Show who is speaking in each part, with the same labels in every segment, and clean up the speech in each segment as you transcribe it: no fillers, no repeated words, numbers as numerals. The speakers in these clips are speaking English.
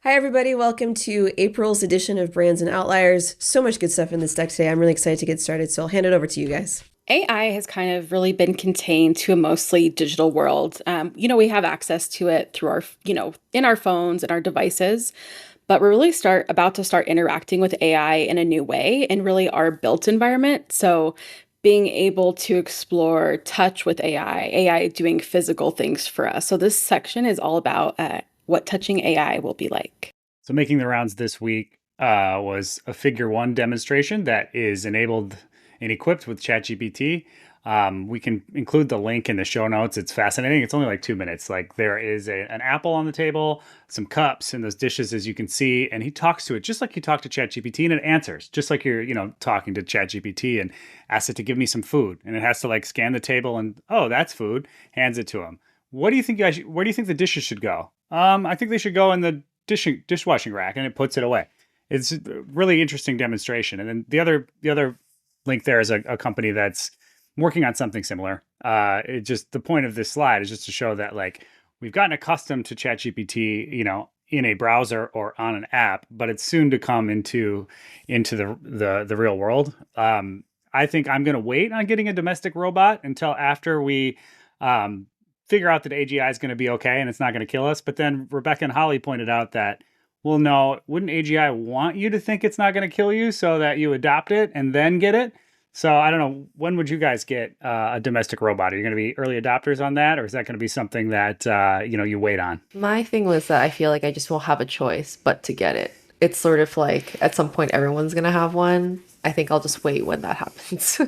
Speaker 1: Hi, everybody. Welcome to April's edition of Brands and Outliers. So much good stuff in this deck today. I'm really excited to get started, so I'll hand it over to you guys.
Speaker 2: AI has kind of really been contained to a mostly digital world. We have access to it through in our phones and our devices, but we're really about to start interacting with AI in a new way in really our built environment. So being able to explore touch with AI doing physical things for us. So this section is all about what touching AI will be like.
Speaker 3: So making the rounds this week was a figure one demonstration that is enabled and equipped with ChatGPT. We can include the link in the show notes. It's fascinating. It's only like 2 minutes. Like there is an apple on the table, some cups and those dishes, as you can see, and he talks to it just like you talk to ChatGPT, and it answers just like you're, talking to ChatGPT, and asks it to give me some food, and it has to like scan the table and oh, that's food, hands it to him. What do you think? Where do you think the dishes should go? I think they should go in the dishwashing rack, and it puts it away. It's a really interesting demonstration. And then the other link there is a company that's working on something similar. The point of this slide is just to show that like we've gotten accustomed to ChatGPT, in a browser or on an app, but it's soon to come into the real world. I think I'm going to wait on getting a domestic robot until after we figure out that AGI is going to be okay and it's not going to kill us. But then Rebecca and Holly pointed out that, well, no, wouldn't AGI want you to think it's not going to kill you so that you adopt it and then get it? So I don't know. When would you guys get a domestic robot? Are you going to be early adopters on that, or is that going to be something that you wait on?
Speaker 4: My thing was that I feel like I just won't have a choice but to get it. It's sort of like at some point everyone's gonna have one. I think I'll just wait when that happens.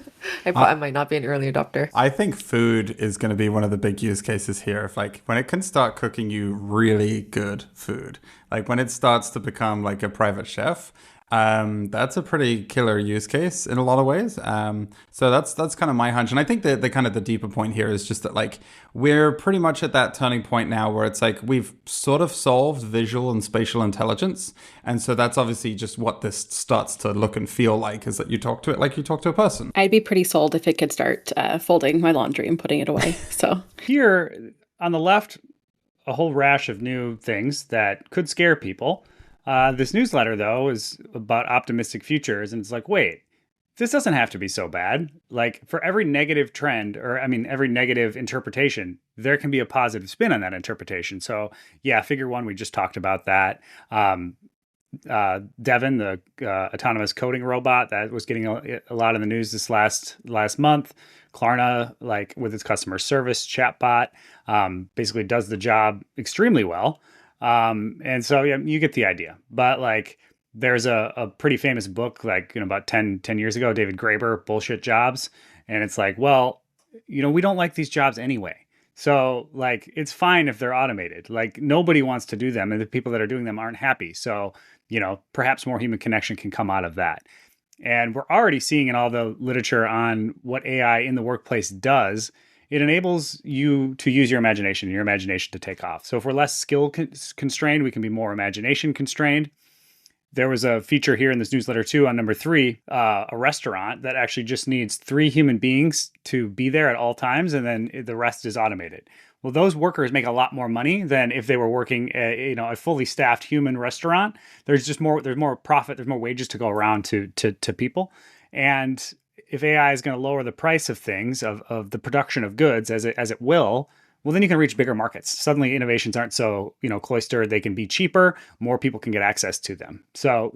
Speaker 4: I might not be an early adopter.
Speaker 5: I think food is going to be one of the big use cases here. If like when it can start cooking you really good food, like when it starts to become like a private chef, that's a pretty killer use case in a lot of ways. So that's kind of my hunch, and I think that the kind of the deeper point here is just that like we're pretty much at that turning point now where it's like we've sort of solved visual and spatial intelligence, and so that's obviously just what this starts to look and feel like is that you talk to it like you talk to a person.
Speaker 2: I'd be pretty sold if it could start folding my laundry and putting it away. So
Speaker 3: Here on the left, a whole rash of new things that could scare people. This newsletter, though, is about optimistic futures. And it's like, wait, this doesn't have to be so bad. Like for every negative trend, or I mean, every negative interpretation, there can be a positive spin on that interpretation. So yeah, figure one, we just talked about that. Devin, the autonomous coding robot that was getting a lot in the news this last month. Klarna, like with its customer service chatbot, basically does the job extremely well. And so yeah, you get the idea. But like there's a pretty famous book, like, about 10 years ago, David Graeber, Bullshit Jobs. And it's like, well, we don't like these jobs anyway. So like, it's fine if they're automated. Like nobody wants to do them, and the people that are doing them aren't happy. So, perhaps more human connection can come out of that. And we're already seeing in all the literature on what AI in the workplace does. It enables you to use your imagination to take off. So if we're less skill constrained, we can be more imagination constrained. There was a feature here in this newsletter too on number 3, a restaurant that actually just needs 3 human beings to be there at all times, and then the rest is automated. Well, those workers make a lot more money than if they were working a fully staffed human restaurant. There's more profit, there's more wages to go around to people. And if AI is going to lower the price of things, of the production of goods as it will, well, then you can reach bigger markets. Suddenly innovations aren't so, cloistered. They can be cheaper. More people can get access to them. So,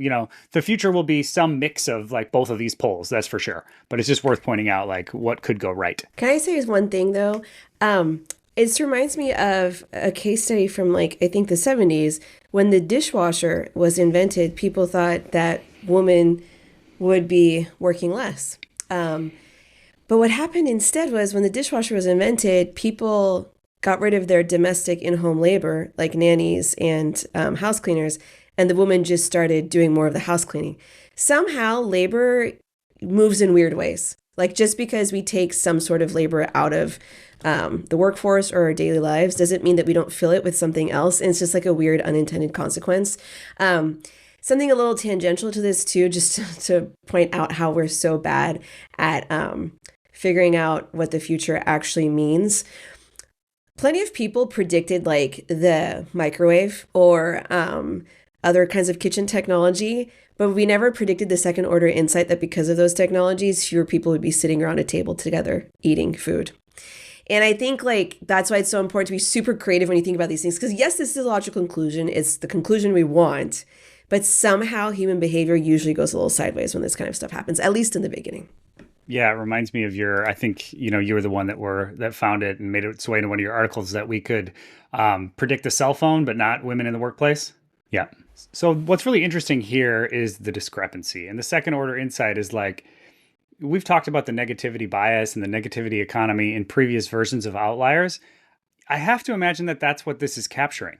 Speaker 3: the future will be some mix of like both of these poles, that's for sure. But it's just worth pointing out like what could go right.
Speaker 1: Can I say one thing though? It reminds me of a case study from like, I think the 70s when the dishwasher was invented. People thought that women would be working less. But what happened instead was when the dishwasher was invented, people got rid of their domestic in-home labor, like nannies and house cleaners, and the woman just started doing more of the house cleaning. Somehow labor moves in weird ways. Like just because we take some sort of labor out of the workforce or our daily lives doesn't mean that we don't fill it with something else. And it's just like a weird unintended consequence. Something a little tangential to this too, just to point out how we're so bad at figuring out what the future actually means. Plenty of people predicted like the microwave or other kinds of kitchen technology, but we never predicted the second order insight that because of those technologies, fewer people would be sitting around a table together eating food. And I think like that's why it's so important to be super creative when you think about these things. Because yes, this is a logical conclusion. It's the conclusion we want. But somehow human behavior usually goes a little sideways when this kind of stuff happens, at least in the beginning.
Speaker 3: Yeah, it reminds me of I think, you were the one that found it and made its way into one of your articles that we could predict the cell phone, but not women in the workplace. Yeah. So what's really interesting here is the discrepancy. And the second order insight is like, we've talked about the negativity bias and the negativity economy in previous versions of Outliers. I have to imagine that that's what this is capturing.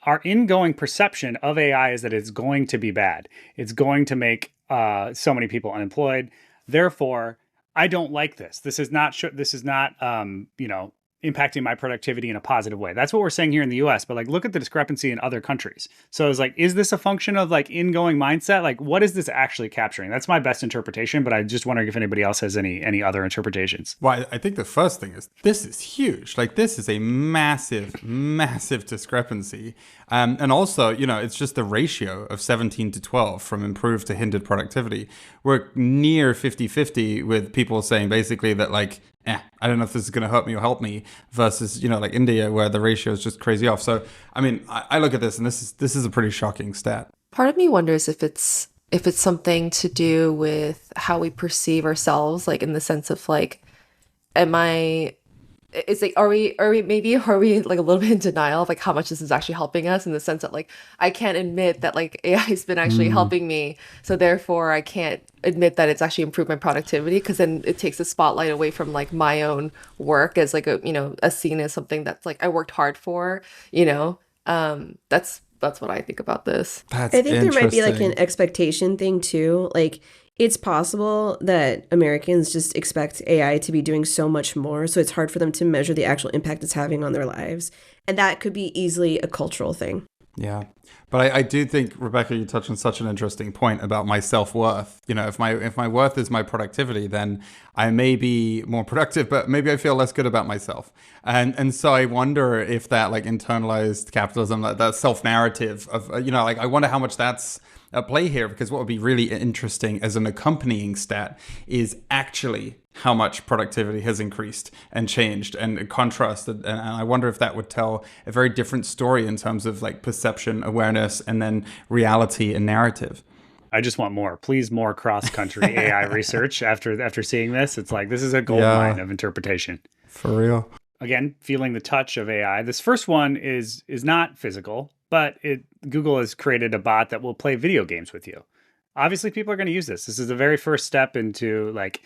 Speaker 3: Our ingoing perception of AI is that it's going to be bad. It's going to make so many people unemployed. Therefore, I don't like this. This is not impacting my productivity in a positive way. That's what we're saying here in the US, but like look at the discrepancy in other countries. So it's like, is this a function of like ingoing mindset? Like what is this actually capturing? That's my best interpretation, but I just wondering if anybody else has any other interpretations.
Speaker 5: Well, I think the first thing is this is huge. Like this is a massive, massive discrepancy. And also, it's just the ratio of 17 to 12 from improved to hindered productivity. We're near 50-50 with people saying basically that like, I don't know if this is going to hurt me or help me versus, like India where the ratio is just crazy off. So, I mean, I look at this and this is a pretty shocking stat.
Speaker 4: Part of me wonders if it's something to do with how we perceive ourselves, like in the sense of like, it's like, are we like a little bit in denial of like how much this is actually helping us, in the sense that like, I can't admit that like AI has been actually helping me. So therefore I can't admit that it's actually improved my productivity, because then it takes the spotlight away from like my own work as like as seen as something that's like I worked hard for, that's what I think about this.
Speaker 5: That's
Speaker 1: I think there might be like an expectation thing too. Like it's possible that Americans just expect AI to be doing so much more, so it's hard for them to measure the actual impact it's having on their lives. And that could be easily a cultural thing.
Speaker 5: Yeah. But I do think, Rebecca, you touched on such an interesting point about my self-worth. If my worth is my productivity, then I may be more productive, but maybe I feel less good about myself. And so I wonder if that like internalized capitalism, that self-narrative of, like I wonder how much that's at play here, because what would be really interesting as an accompanying stat is actually how much productivity has increased and changed and contrasted. And I wonder if that would tell a very different story in terms of like perception, awareness, and then reality and narrative.
Speaker 3: I just want more. Please, more cross-country AI research after seeing this. It's like, this is a gold mine of interpretation.
Speaker 5: For real.
Speaker 3: Again, feeling the touch of AI. This first one is not physical, but Google has created a bot that will play video games with you. Obviously, people are going to use this. This is the very first step into like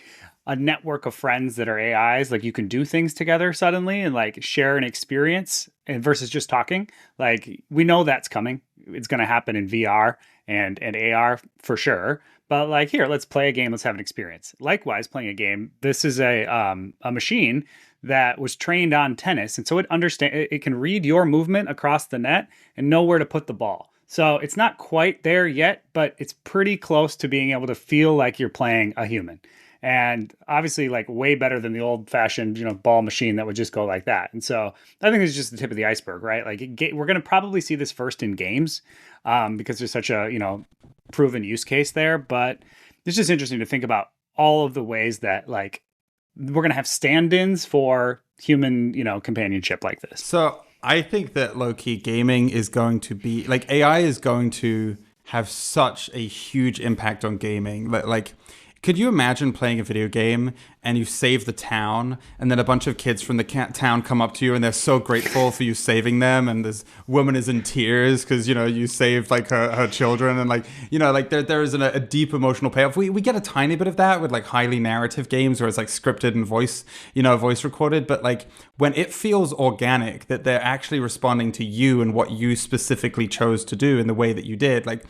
Speaker 3: a network of friends that are AIs. Like you can do things together suddenly and like share an experience, and versus just talking. Like we know that's coming. It's going to happen in VR and AR for sure. But like, here, let's play a game. Let's have an experience. Likewise, playing a game. This is a machine that was trained on tennis, and so it can read your movement across the net and know where to put the ball. So it's not quite there yet, but it's pretty close to being able to feel like you're playing a human. And obviously, like way better than the old-fashioned, ball machine that would just go like that. And so I think it's just the tip of the iceberg, right? Like we're going to probably see this first in games because there's such a proven use case there. But it's just interesting to think about all of the ways that like we're going to have stand-ins for human, companionship like this.
Speaker 5: So I think that low-key gaming is going to be like AI is going to have such a huge impact on gaming. Like, could you imagine playing a video game and you save the town, and then a bunch of kids from the town come up to you and they're so grateful for you saving them, and this woman is in tears because you saved like her children, and like there is a deep emotional payoff. We get a tiny bit of that with like highly narrative games where it's like scripted and voice recorded, but like when it feels organic, that they're actually responding to you and what you specifically chose to do in the way that you did, like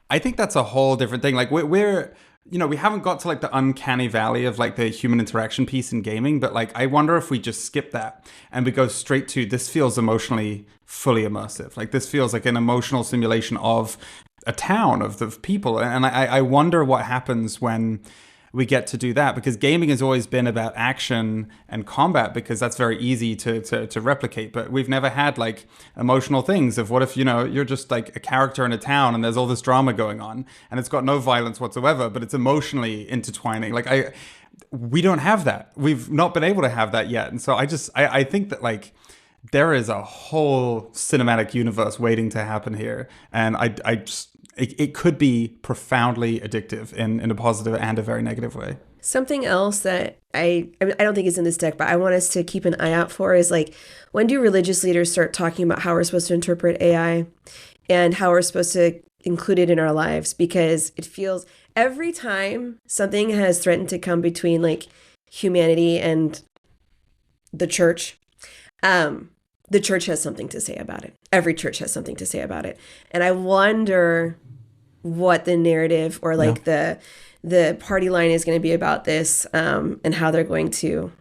Speaker 5: I think that's a whole different thing. Like we're we haven't got to like the uncanny valley of like the human interaction piece in gaming, but like I wonder if we just skip that and we go straight to this feels emotionally fully immersive. Like this feels like an emotional simulation of a town, of the people. And I wonder what happens when we get to do that, because gaming has always been about action and combat, because that's very easy to replicate. But we've never had like emotional things of what if, you're just like a character in a town and there's all this drama going on and it's got no violence whatsoever, but it's emotionally intertwining. We don't have that. We've not been able to have that yet. And so I think that like there is a whole cinematic universe waiting to happen here. And it could be profoundly addictive in a positive and a very negative way.
Speaker 1: Something else that I don't think is in this deck, but I want us to keep an eye out for is like, when do religious leaders start talking about how we're supposed to interpret AI and how we're supposed to include it in our lives? Because it feels every time something has threatened to come between like humanity and the church, the church has something to say about it. Every church has something to say about it. And I wonder what the narrative or like the party line is going to be about this, and how they're going to,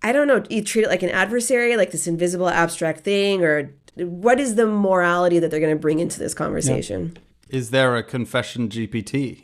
Speaker 1: I don't know, you treat it like an adversary, like this invisible abstract thing, or what is the morality that they're going to bring into this conversation?
Speaker 5: Is there a confession GPT?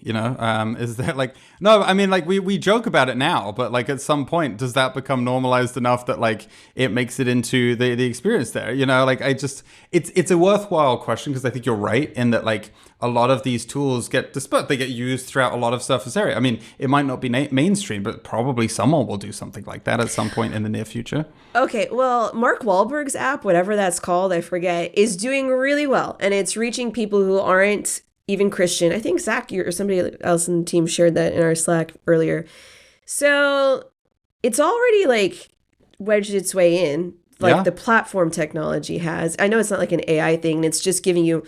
Speaker 5: Is there like, no, I mean, like we joke about it now, but like at some point, does that become normalized enough that like it makes it into the experience there? It's a worthwhile question, because I think you're right in that like a lot of these tools get used throughout a lot of surface area. I mean, it might not be mainstream, but probably someone will do something like that at some point in the near future.
Speaker 1: Okay, well, Mark Wahlberg's app, whatever that's called, I forget, is doing really well. And it's reaching people who aren't even Christian. I think Zach or somebody else in the team shared that in our Slack earlier. So it's already like wedged its way in, like the platform technology has. I know it's not like an AI thing. It's just giving you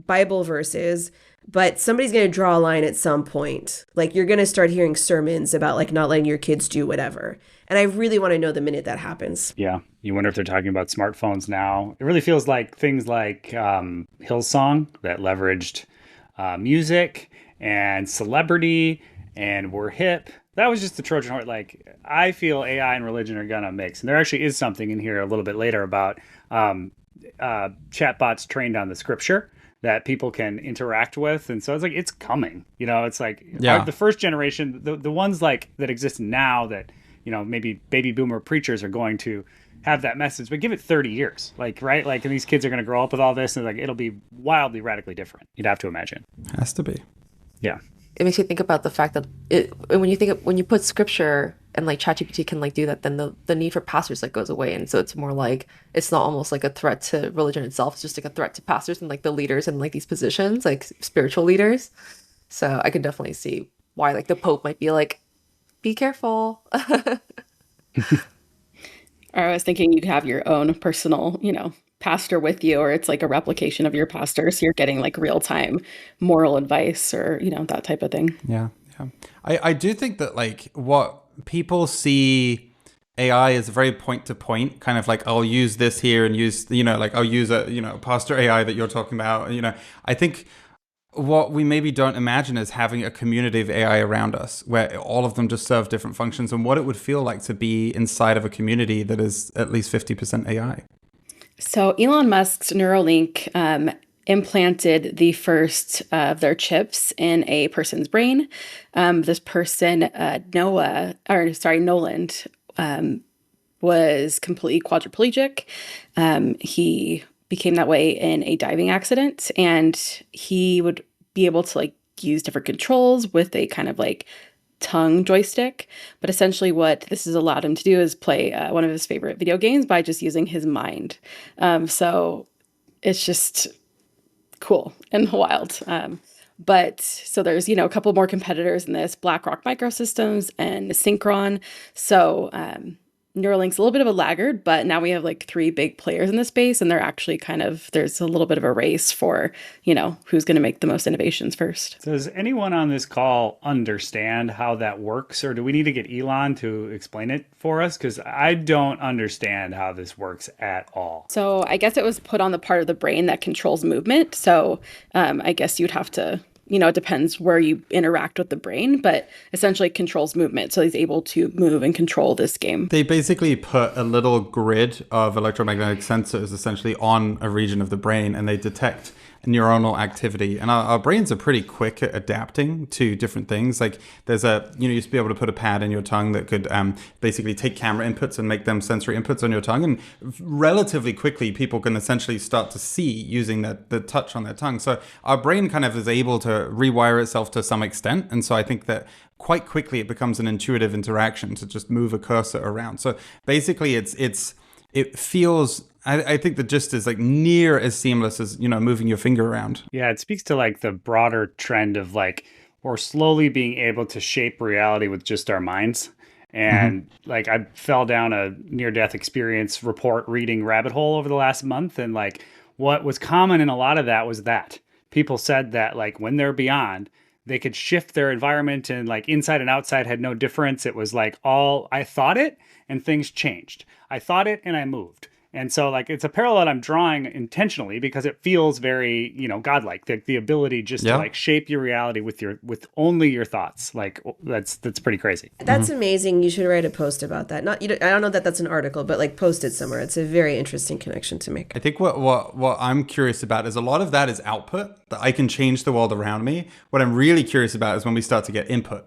Speaker 1: Bible verses, but somebody's going to draw a line at some point. Like you're going to start hearing sermons about like not letting your kids do whatever. And I really want to know the minute that happens.
Speaker 3: Yeah. You wonder if they're talking about smartphones now. It really feels like things like Hillsong that leveraged music and celebrity and were hip. That was just the Trojan horse. Like, I feel AI and religion are going to mix. And there actually is something in here a little bit later about chatbots trained on the scripture that people can interact with. And so it's like, it's coming, it's like the first generation, the ones like that exist now that, maybe baby boomer preachers are going to have that message, but give it 30 years, like, right? Like, and these kids are going to grow up with all this and like, it'll be wildly, radically different. You'd have to imagine.
Speaker 5: Has to be.
Speaker 3: Yeah.
Speaker 4: It makes you think about the fact that when you put scripture and like ChatGPT can like do that, then the need for pastors like goes away. And so it's more like, it's not almost like a threat to religion itself. It's just like a threat to pastors and like the leaders in like these positions, like spiritual leaders. So I can definitely see why like the Pope might be like, be careful.
Speaker 2: I was thinking you'd have your own personal, pastor with you, or it's like a replication of your pastor. So you're getting like real time moral advice or, that type of thing.
Speaker 5: Yeah. I do think that like what people see AI is very point to point, kind of like, I'll use this here and use, like I'll use a, pastor AI that you're talking about. I think what we maybe don't imagine is having a community of AI around us where all of them just serve different functions, and what it would feel like to be inside of a community that is at least 50% AI. So
Speaker 2: Elon Musk's Neuralink implanted the first of their chips in a person's brain. This person, Noland, was completely quadriplegic. He became that way in a diving accident, and he would be able to like use different controls with a kind of like tongue joystick. But essentially what this has allowed him to do is play one of his favorite video games by just using his mind. So it's just cool and wild. But so there's, a couple more competitors in this, BlackRock Microsystems and Synchron. So Neuralink's a little bit of a laggard, but now we have like 3 big players in the space, and they're actually there's a little bit of a race for, who's going to make the most innovations first.
Speaker 3: So does anyone on this call understand how that works, or do we need to get Elon to explain it for us? Because I don't understand how this works at all.
Speaker 2: So I guess it was put on the part of the brain that controls movement. So I guess you'd have to, it depends where you interact with the brain, but essentially controls movement. So he's able to move and control this game.
Speaker 5: They basically put a little grid of electromagnetic sensors essentially on a region of the brain, and they detect neuronal activity, and our brains are pretty quick at adapting to different things. Like there's you used to be able to put a pad in your tongue that could basically take camera inputs and make them sensory inputs on your tongue, and relatively quickly people can essentially start to see using the touch on their tongue. So our brain kind of is able to rewire itself to some extent, and so I think that quite quickly it becomes an intuitive interaction to just move a cursor around. So basically it feels, I think the gist is like near as seamless as, moving your finger around.
Speaker 3: Yeah, it speaks to like the broader trend of like we're slowly being able to shape reality with just our minds. And like I fell down a near-death experience report reading rabbit hole over the last month, and like what was common in a lot of that was that people said that like when they're beyond, they could shift their environment, and like inside and outside had no difference. It was like all I thought it and things changed. I thought it and I moved. And so like it's a parallel I'm drawing intentionally because it feels very, godlike. The ability just to like shape your reality with only your thoughts. Like that's pretty crazy.
Speaker 1: That's amazing. You should write a post about that. Not I don't know that that's an article, but like post it somewhere. It's a very interesting connection to make.
Speaker 5: I think what I'm curious about is a lot of that is output, that I can change the world around me. What I'm really curious about is when we start to get input.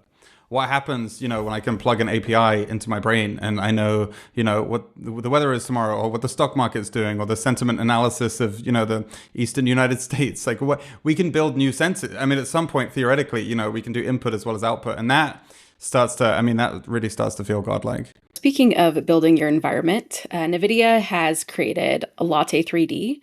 Speaker 5: What happens, when I can plug an API into my brain and I know, what the weather is tomorrow, or what the stock market's doing, or the sentiment analysis of, the Eastern United States. Like what we can build new senses. I mean, at some point, theoretically, we can do input as well as output. And that that really starts to feel godlike.
Speaker 2: Speaking of building your environment, NVIDIA has created a Latte 3D.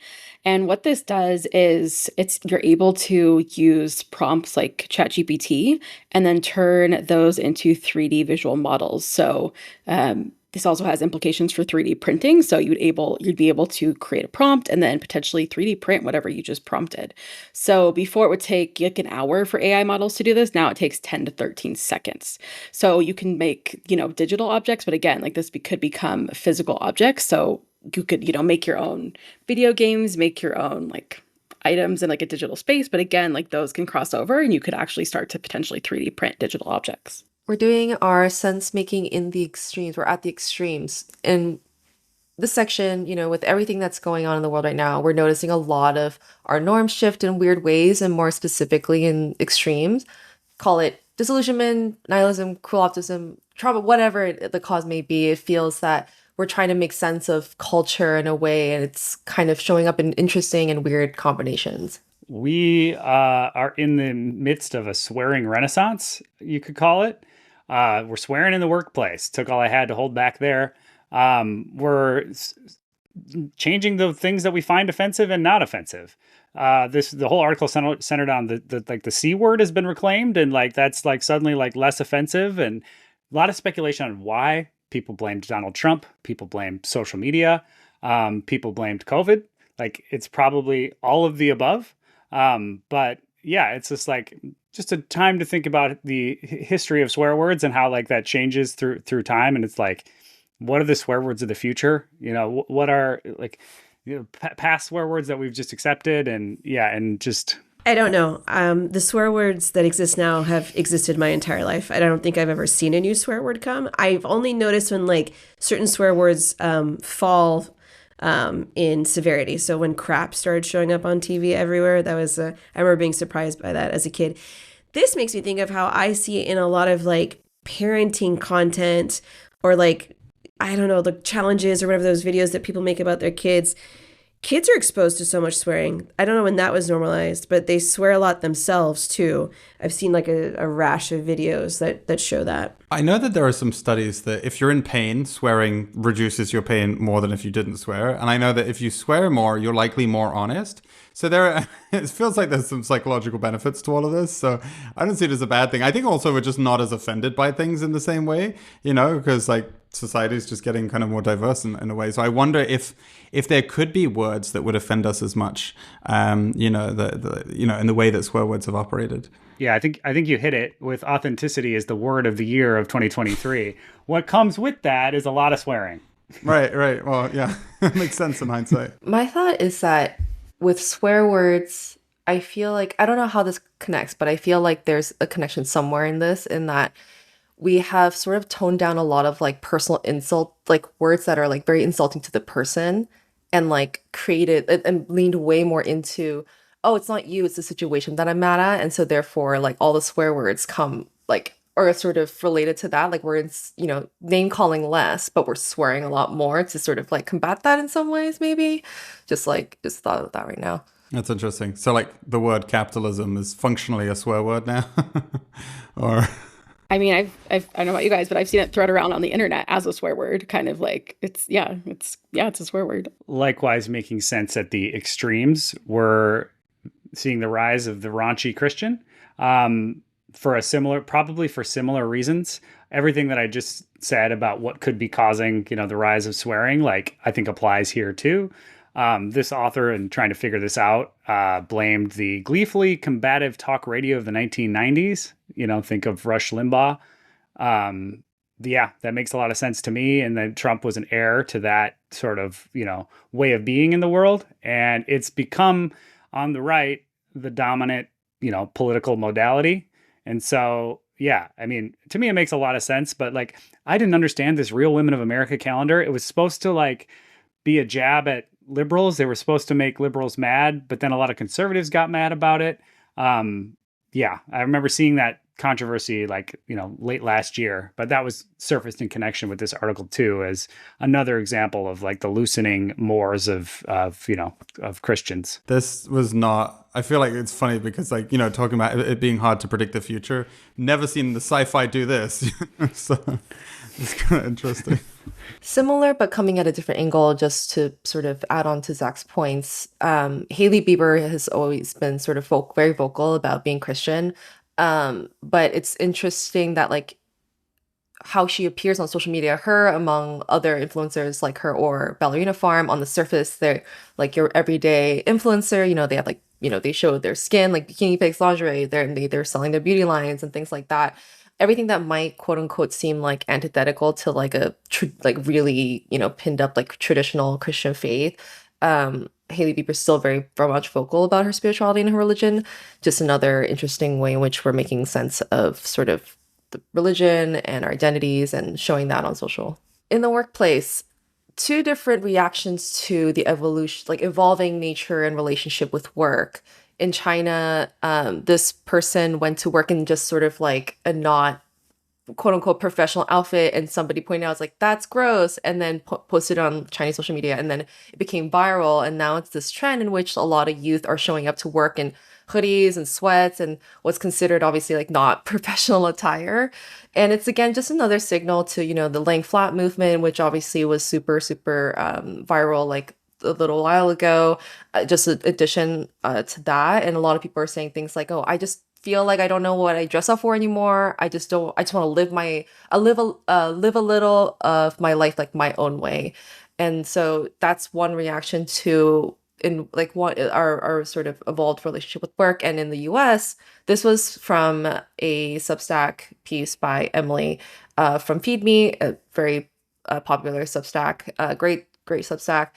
Speaker 2: And what this does is you're able to use prompts like ChatGPT and then turn those into 3D visual models. So this also has implications for 3D printing. So you'd be able to create a prompt and then potentially 3D print whatever you just prompted. So before it would take like an hour for AI models to do this, now it takes 10 to 13 seconds. So you can make, digital objects, but again, like this could become physical objects. So you could, make your own video games, make your own like items in like a digital space. But again, like those can cross over and you could actually start to potentially 3D print digital objects.
Speaker 4: We're doing our sense making in the extremes. We're at the extremes. In this section, with everything that's going on in the world right now, we're noticing a lot of our norms shift in weird ways, and more specifically in extremes. Call it disillusionment, nihilism, cruel optimism, trauma, whatever the cause may be. It feels that we're trying to make sense of culture in a way, and it's kind of showing up in interesting and weird combinations.
Speaker 3: We are in the midst of a swearing renaissance, you could call it. We're swearing in the workplace. Took all I had to hold back there. We're changing the things that we find offensive and not offensive. The whole article centered on the C word has been reclaimed, and like that's like suddenly like less offensive, and a lot of speculation on why. People blamed Donald Trump. People blamed social media. People blamed COVID. Like it's probably all of the above. But yeah, it's just a time to think about the history of swear words and how like that changes through time. And it's like, what are the swear words of the future? What are like past swear words that we've just accepted? And yeah, and just.
Speaker 1: I don't know. The swear words that exist now have existed my entire life. I don't think I've ever seen a new swear word come. I've only noticed when like certain swear words fall in severity. So when crap started showing up on TV everywhere, I remember being surprised by that as a kid. This makes me think of how I see it in a lot of like parenting content, or like, I don't know, the challenges or whatever those videos that people make about their kids. Kids are exposed to so much swearing. I don't know when that was normalized, but they swear a lot themselves too. I've seen like a rash of videos that show that.
Speaker 5: I know that there are some studies that if you're in pain, swearing reduces your pain more than if you didn't swear. And I know that if you swear more, you're likely more honest. So it feels like there's some psychological benefits to all of this. So I don't see it as a bad thing. I think also we're just not as offended by things in the same way, because like society is just getting kind of more diverse in a way. So I wonder if there could be words that would offend us as much, in the way that swear words have operated.
Speaker 3: Yeah, I think you hit it with authenticity is the word of the year of 2023. What comes with that is a lot of swearing.
Speaker 5: Right. Well, yeah, makes sense in hindsight.
Speaker 4: My thought is that with swear words, I feel like, I don't know how this connects, but I feel like there's a connection somewhere in this, in that we have sort of toned down a lot of like personal insult, like words that are like very insulting to the person, and like created and leaned way more into oh, it's not you, it's the situation that I'm mad at. And so therefore, like all the swear words come like are sort of related to that. Like we're name calling less, but we're swearing a lot more to sort of like combat that in some ways, maybe. Just thought of that right now.
Speaker 5: That's interesting. So, like, the word capitalism is functionally a swear word now, or
Speaker 2: I mean, I don't know about you guys, but I've seen it thrown around on the internet as a swear word, kind of like it's a swear word.
Speaker 3: Likewise, making sense at the extremes, we're seeing the rise of the raunchy Christian, probably for similar reasons. Everything that I just said about what could be causing, the rise of swearing, like I think applies here too. This author, in trying to figure this out, blamed the gleefully combative talk radio of the 1990s. Think of Rush Limbaugh. That makes a lot of sense to me. And then Trump was an heir to that sort of, way of being in the world. And it's become, on the right, the dominant, political modality. And so, yeah, I mean, to me, it makes a lot of sense. But like, I didn't understand this Real Women of America calendar. It was supposed to like be a jab at liberals. They were supposed to make liberals mad, but then a lot of conservatives got mad about it. I remember seeing that controversy late last year, but that was surfaced in connection with this article too, as another example of like the loosening mores of Christians.
Speaker 5: this was not. I feel like it's funny because, like, talking about it being hard to predict the future. Never seen the sci-fi do this, so it's kind of interesting.
Speaker 4: Similar, but coming at a different angle, just to sort of add on to Zach's points. Hailey Bieber has always been sort of very vocal about being Christian. But it's interesting that like how she appears on social media, her among other influencers like her or Ballerina Farm, on the surface, they're like your everyday influencer. They have like, they show their skin, like bikini pics, lingerie, they're selling their beauty lines and things like that. Everything that might quote unquote seem like antithetical to like really, pinned up like traditional Christian faith. Hailey Bieber's still very, very much vocal about her spirituality and her religion. Just another interesting way in which we're making sense of sort of the religion and our identities and showing that on social. In the workplace, two different reactions to the evolution, like evolving nature and relationship with work. In China, this person went to work in just sort of like a not quote unquote professional outfit, and somebody pointed out, it's like, that's gross, and then posted on Chinese social media, and then it became viral. And now it's this trend in which a lot of youth are showing up to work in hoodies and sweats and what's considered obviously like not professional attire. And it's again just another signal to the laying flat movement, which obviously was super viral like a little while ago. Just an addition to that, and a lot of people are saying things like, oh, I just feel like I don't know what I dress up for anymore. I just want to live live a little of my life like my own way. And so that's one reaction to in like what our sort of evolved relationship with work. And in the US, this was from a Substack piece by Emily from Feed Me, a very popular Substack, great Substack.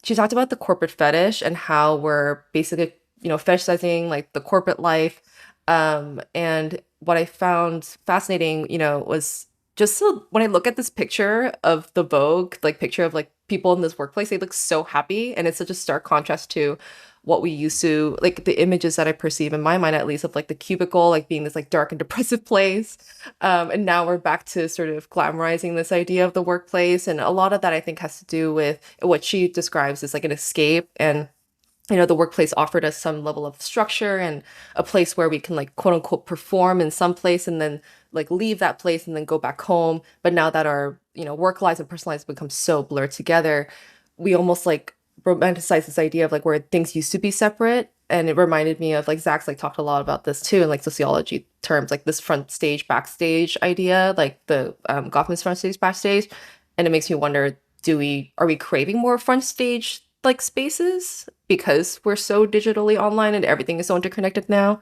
Speaker 4: She talked about the corporate fetish and how we're basically fetishizing like the corporate life. And what I found fascinating, was just so when I look at this picture of the Vogue, like picture of like people in this workplace, they look so happy. And it's such a stark contrast to what we used to, like the images that I perceive in my mind, at least, of like the cubicle, like being this like dark and depressive place. And now we're back to sort of glamorizing this idea of the workplace. And a lot of that I think has to do with what she describes as like an escape. And the workplace offered us some level of structure and a place where we can like quote unquote perform in some place and then like leave that place and then go back home. But now that our, work lives and personal lives become so blurred together, we almost like romanticize this idea of like where things used to be separate. And it reminded me of like Zach's like talked a lot about this too in like sociology terms, like this front stage, backstage idea, like the Goffman's front stage, backstage. And it makes me wonder, are we craving more front stage like spaces because we're so digitally online and everything is so interconnected now?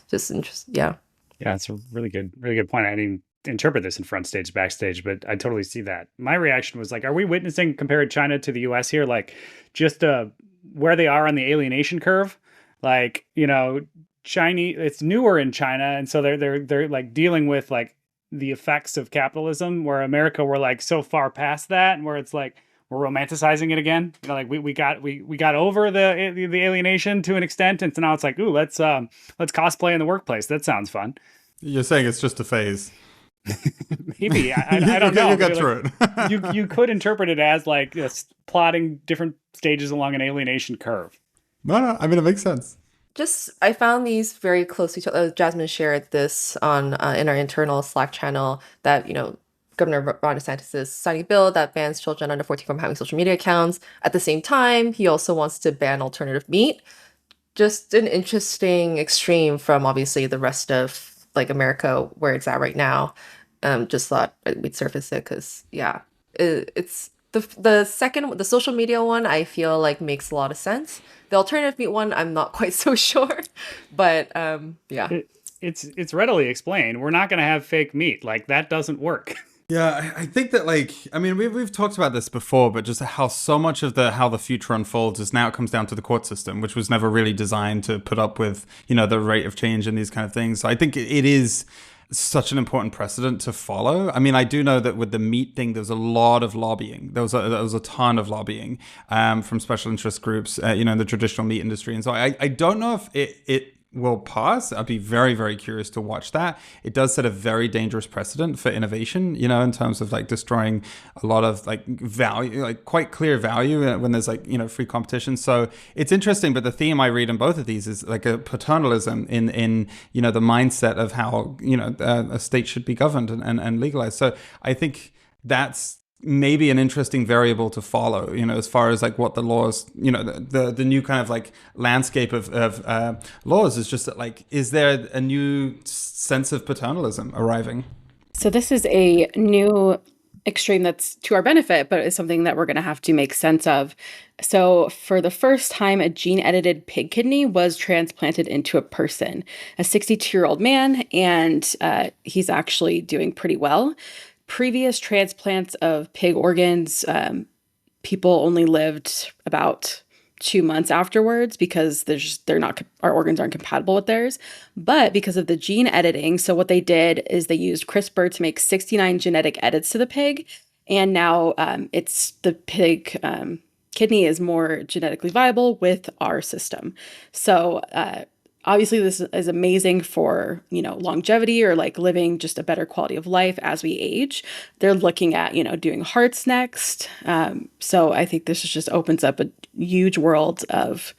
Speaker 4: Just interesting. Yeah,
Speaker 3: it's a really good point. I didn't interpret this in front stage, backstage, but I totally see that. My reaction was like, are we witnessing, compared China to the US here, like just where they are on the alienation curve? Like, Chinese, it's newer in China, and so they're like dealing with like the effects of capitalism, where America, we're like so far past that, and where it's like we're romanticizing it again. You know, like we got over the alienation to an extent, and so now it's like, ooh, let's cosplay in the workplace. That sounds fun.
Speaker 5: You're saying it's just a phase.
Speaker 3: Maybe I don't know.
Speaker 5: You get through it.
Speaker 3: You could interpret it as like plotting different stages along an alienation curve.
Speaker 5: No, I mean, it makes sense.
Speaker 4: Just I found these very close to each other. Jasmine shared this on in our internal Slack channel that Governor Ron DeSantis is signing a bill that bans children under 14 from having social media accounts. At the same time, he also wants to ban alternative meat. Just an interesting extreme from obviously the rest of like America where it's at right now. Just thought we'd surface it because it's the social media one I feel like makes a lot of sense. The alternative meat one I'm not quite so sure, but
Speaker 3: it's readily explained. We're not going to have fake meat. Like that doesn't work.
Speaker 5: Yeah, I think that we've talked about this before, but just how so much of how the future unfolds is now it comes down to the court system, which was never really designed to put up with, the rate of change and these kind of things. So I think it is such an important precedent to follow. I mean, I do know that with the meat thing, there was a lot of lobbying. There was a ton of lobbying from special interest groups, in the traditional meat industry. And so I don't know if it will pass. I'd be very, very curious to watch that. It does set a very dangerous precedent for innovation, in terms of like destroying a lot of like value, like quite clear value when there's free competition. So it's interesting, but the theme I read in both of these is like a paternalism in the mindset of how, a state should be governed and legalized. So I think that's maybe an interesting variable to follow, as far as like what the laws, the new kind of like landscape of laws is just that like, is there a new sense of paternalism arriving?
Speaker 2: So this is a new extreme that's to our benefit, but it's something that we're going to have to make sense of. So for the first time, a gene-edited pig kidney was transplanted into a person, a 62-year-old man, and he's actually doing pretty well. Previous transplants of pig organs, people only lived about 2 months afterwards because our organs aren't compatible with theirs. But because of the gene editing, so what they did is they used CRISPR to make 69 genetic edits to the pig, and now it's the pig kidney is more genetically viable with our system. So obviously, this is amazing for, longevity or like living just a better quality of life as we age. They're looking at, doing hearts next. So I think this just opens up a huge world of,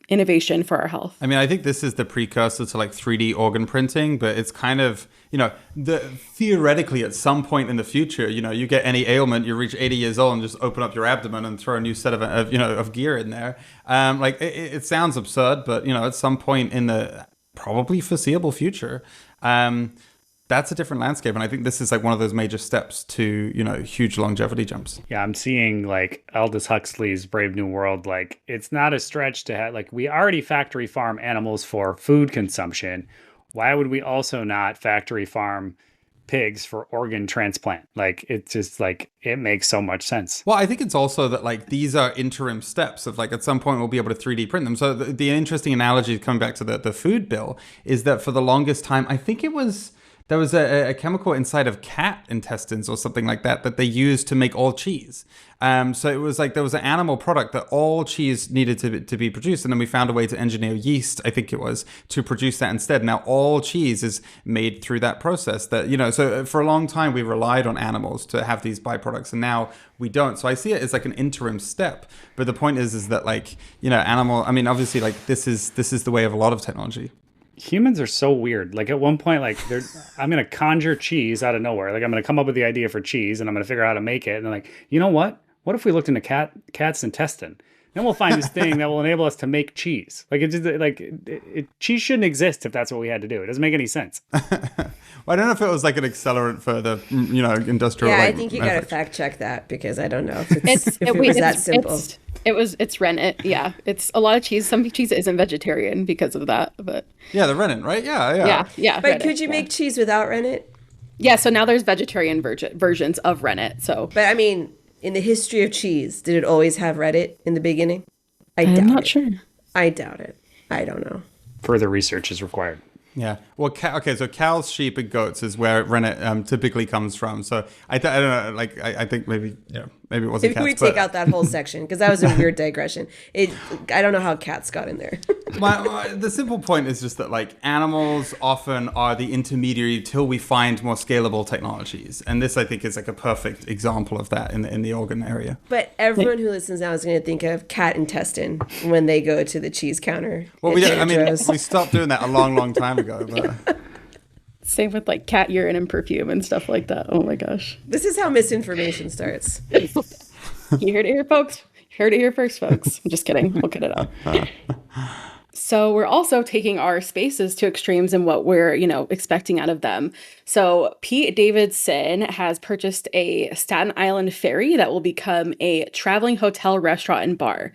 Speaker 2: innovation for our health.
Speaker 5: I think this is the precursor to like 3D organ printing, but it's kind of, theoretically at some point in the future, you get any ailment, you reach 80 years old and just open up your abdomen and throw a new set of gear in there. It sounds absurd, but, at some point in the probably foreseeable future, that's a different landscape. And I think this is like one of those major steps to, huge longevity jumps.
Speaker 3: Yeah, I'm seeing like Aldous Huxley's Brave New World. Like it's not a stretch to have, like we already factory farm animals for food consumption. Why would we also not factory farm pigs for organ transplant? Like it's just like, it makes so much sense.
Speaker 5: Well, I think it's also that like these are interim steps of like at some point we'll be able to 3D print them. So the interesting analogy coming back to the food bill is that for the longest time, I think there was a chemical inside of cat intestines or something like that they used to make all cheese. So it was like there was an animal product that all cheese needed to be produced. And then we found a way to engineer yeast, I think it was, to produce that instead. Now all cheese is made through that process so for a long time we relied on animals to have these byproducts and now we don't. So I see it as like an interim step. But the point is that like, obviously like this is the way of a lot of technology.
Speaker 3: Humans are so weird. Like at one point, like I'm going to conjure cheese out of nowhere. Like I'm going to come up with the idea for cheese and I'm going to figure out how to make it. And they're like, you know what? What if we looked into cat's intestine? Then we'll find this thing that will enable us to make cheese. Like cheese shouldn't exist if that's what we had to do. It doesn't make any sense.
Speaker 5: Well, I don't know if it was like an accelerant for the, industrial.
Speaker 1: Yeah, I think you got to fact check that because I don't know if it was that simple.
Speaker 2: It's rennet. Yeah, it's a lot of cheese. Some cheese isn't vegetarian because of that. But
Speaker 5: yeah, the rennet, right? Yeah.
Speaker 2: But
Speaker 1: rennet, could you make cheese without rennet?
Speaker 2: Yeah. So now there's vegetarian versions of rennet. So,
Speaker 1: but in the history of cheese, did it always have rennet in the beginning?
Speaker 2: I'm not sure.
Speaker 1: I doubt it. I don't know.
Speaker 3: Further research is required.
Speaker 5: Yeah. Well, okay. So cows, sheep, and goats is where rennet typically comes from. So I don't know. Like I think maybe maybe it wasn't
Speaker 1: Maybe we
Speaker 5: cats.
Speaker 1: take out that whole section because that was a weird digression. I don't know how cats got in there.
Speaker 5: The simple point is just that like animals often are the intermediary till we find more scalable technologies, and this I think is like a perfect example of that in the organ area.
Speaker 1: But everyone who listens now is going to think of cat intestine when they go to the cheese counter.
Speaker 5: Well, we stopped doing that a long time ago. But
Speaker 2: Same with like cat urine and perfume and stuff like that. Oh my gosh.
Speaker 1: This is how misinformation starts.
Speaker 2: You heard it here, folks. You heard it here first, folks. I'm just kidding. We'll cut it out. So we're also taking our spaces to extremes in what we're, expecting out of them. So Pete Davidson has purchased a Staten Island ferry that will become a traveling hotel, restaurant, and bar.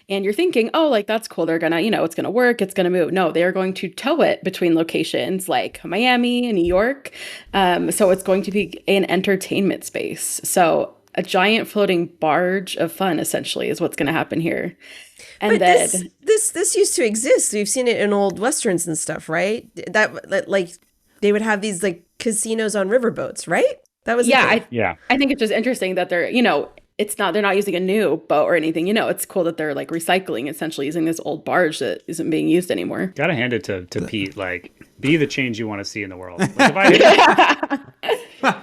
Speaker 2: And you're thinking, oh, like that's cool. They're gonna, it's gonna work. It's gonna move. No, they are going to tow it between locations like Miami and New York. So it's going to be an entertainment space. So a giant floating barge of fun, essentially, is what's going to happen here. And
Speaker 1: but
Speaker 2: then
Speaker 1: this used to exist. We've seen it in old westerns and stuff, right? That like they would have these like casinos on riverboats, right? That was
Speaker 2: I think it's just interesting that they're they're not using a new boat or anything. It's cool that they're like recycling, essentially using this old barge that isn't being used anymore.
Speaker 3: Gotta hand it to Pete. Like, be the change you want to see in the world. Like,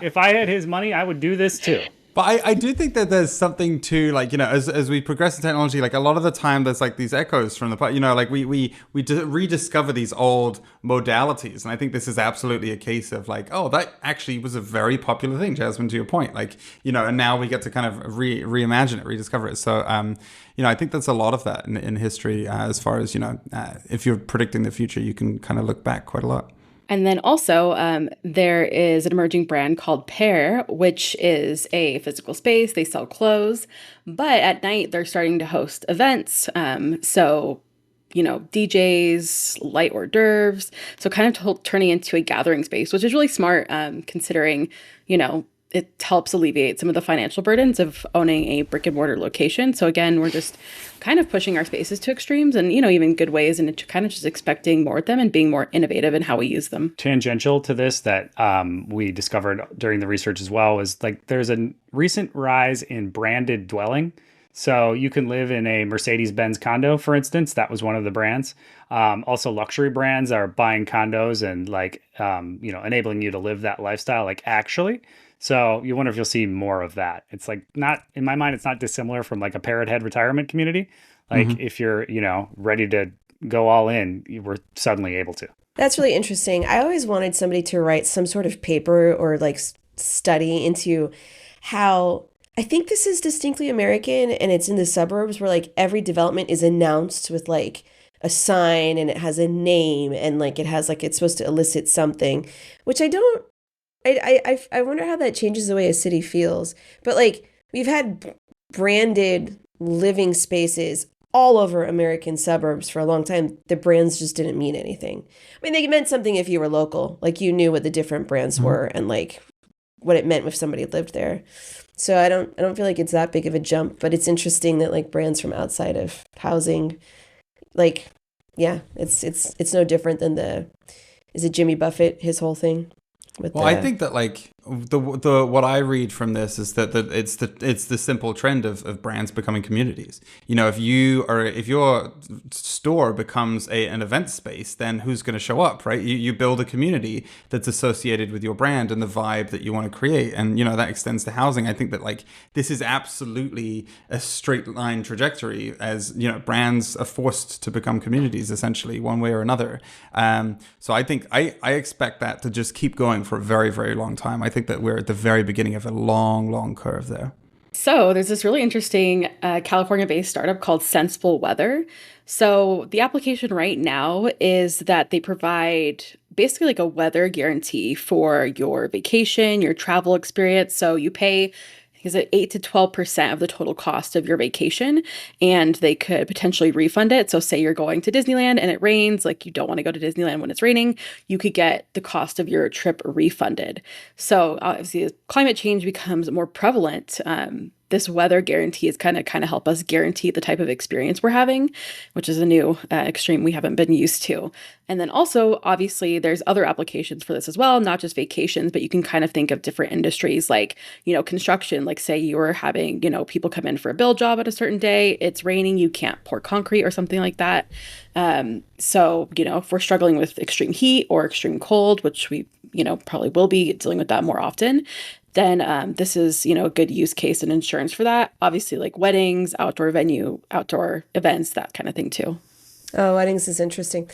Speaker 3: if I had his money, I would do this too.
Speaker 5: But I do think that there's something to like, as we progress in technology, like a lot of the time there's like these echoes from the past, like we rediscover these old modalities. And I think this is absolutely a case of like, oh, that actually was a very popular thing, Jasmine, to your point. Like, and now we get to kind of reimagine it, rediscover it. So, I think that's a lot of that in history as far as, if you're predicting the future, you can kind of look back quite a lot.
Speaker 2: And then also there is an emerging brand called Pair, which is a physical space. They sell clothes, but at night they're starting to host events. So, DJs, light hors d'oeuvres. So kind of turning into a gathering space, which is really smart considering, it helps alleviate some of the financial burdens of owning a brick and mortar location. So again, we're just kind of pushing our spaces to extremes and, even good ways, and kind of just expecting more of them and being more innovative in how we use them.
Speaker 3: Tangential to this that we discovered during the research as well is like there's a recent rise in branded dwelling. So you can live in a Mercedes-Benz condo, for instance. That was one of the brands. Also, luxury brands are buying condos and like, enabling you to live that lifestyle, like actually. So you wonder if you'll see more of that. It's like not, in my mind, it's not dissimilar from like a Parrot Head retirement community. Like if you're, ready to go all in, you were suddenly able to.
Speaker 1: That's really interesting. I always wanted somebody to write some sort of paper or like study into how, I think this is distinctly American and it's in the suburbs where like every development is announced with like a sign and it has a name and like it has like it's supposed to elicit something, which I wonder how that changes the way a city feels. But like we've had branded living spaces all over American suburbs for a long time. The brands just didn't mean anything. I mean, they meant something if you were local, like you knew what the different brands were and like what it meant if somebody lived there. So I don't feel like it's that big of a jump, but it's interesting that like brands from outside of housing, like, yeah, it's no different than is it Jimmy Buffett, his whole thing?
Speaker 5: I think that like the what I read from this is that it's the simple trend of brands becoming communities. If your store becomes an event space, then who's going to show up, right? You build a community that's associated with your brand and the vibe that you want to create, and that extends to housing. I think that like this is absolutely a straight line trajectory as brands are forced to become communities essentially one way or another. So I think I expect that to just keep going for a very, very long time. I think that we're at the very beginning of a long, long curve there.
Speaker 2: So there's this really interesting California-based startup called Sensible Weather. So the application right now is that they provide basically like a weather guarantee for your vacation, your travel experience. So you pay, is it 8 to 12% of the total cost of your vacation, and they could potentially refund it. So say you're going to Disneyland and it rains, like you don't want to go to Disneyland when it's raining, you could get the cost of your trip refunded. So obviously as climate change becomes more prevalent, this weather guarantee is kind of help us guarantee the type of experience we're having, which is a new extreme we haven't been used to. And then also, obviously, there's other applications for this as well, not just vacations, but you can kind of think of different industries like, construction. Like say you were having, people come in for a build job at a certain day, it's raining, you can't pour concrete or something like that. So, if we're struggling with extreme heat or extreme cold, which we, probably will be dealing with that more often, then this is, a good use case and insurance for that. Obviously, like weddings, outdoor venue, outdoor events, that kind of thing too.
Speaker 1: Oh, weddings is interesting.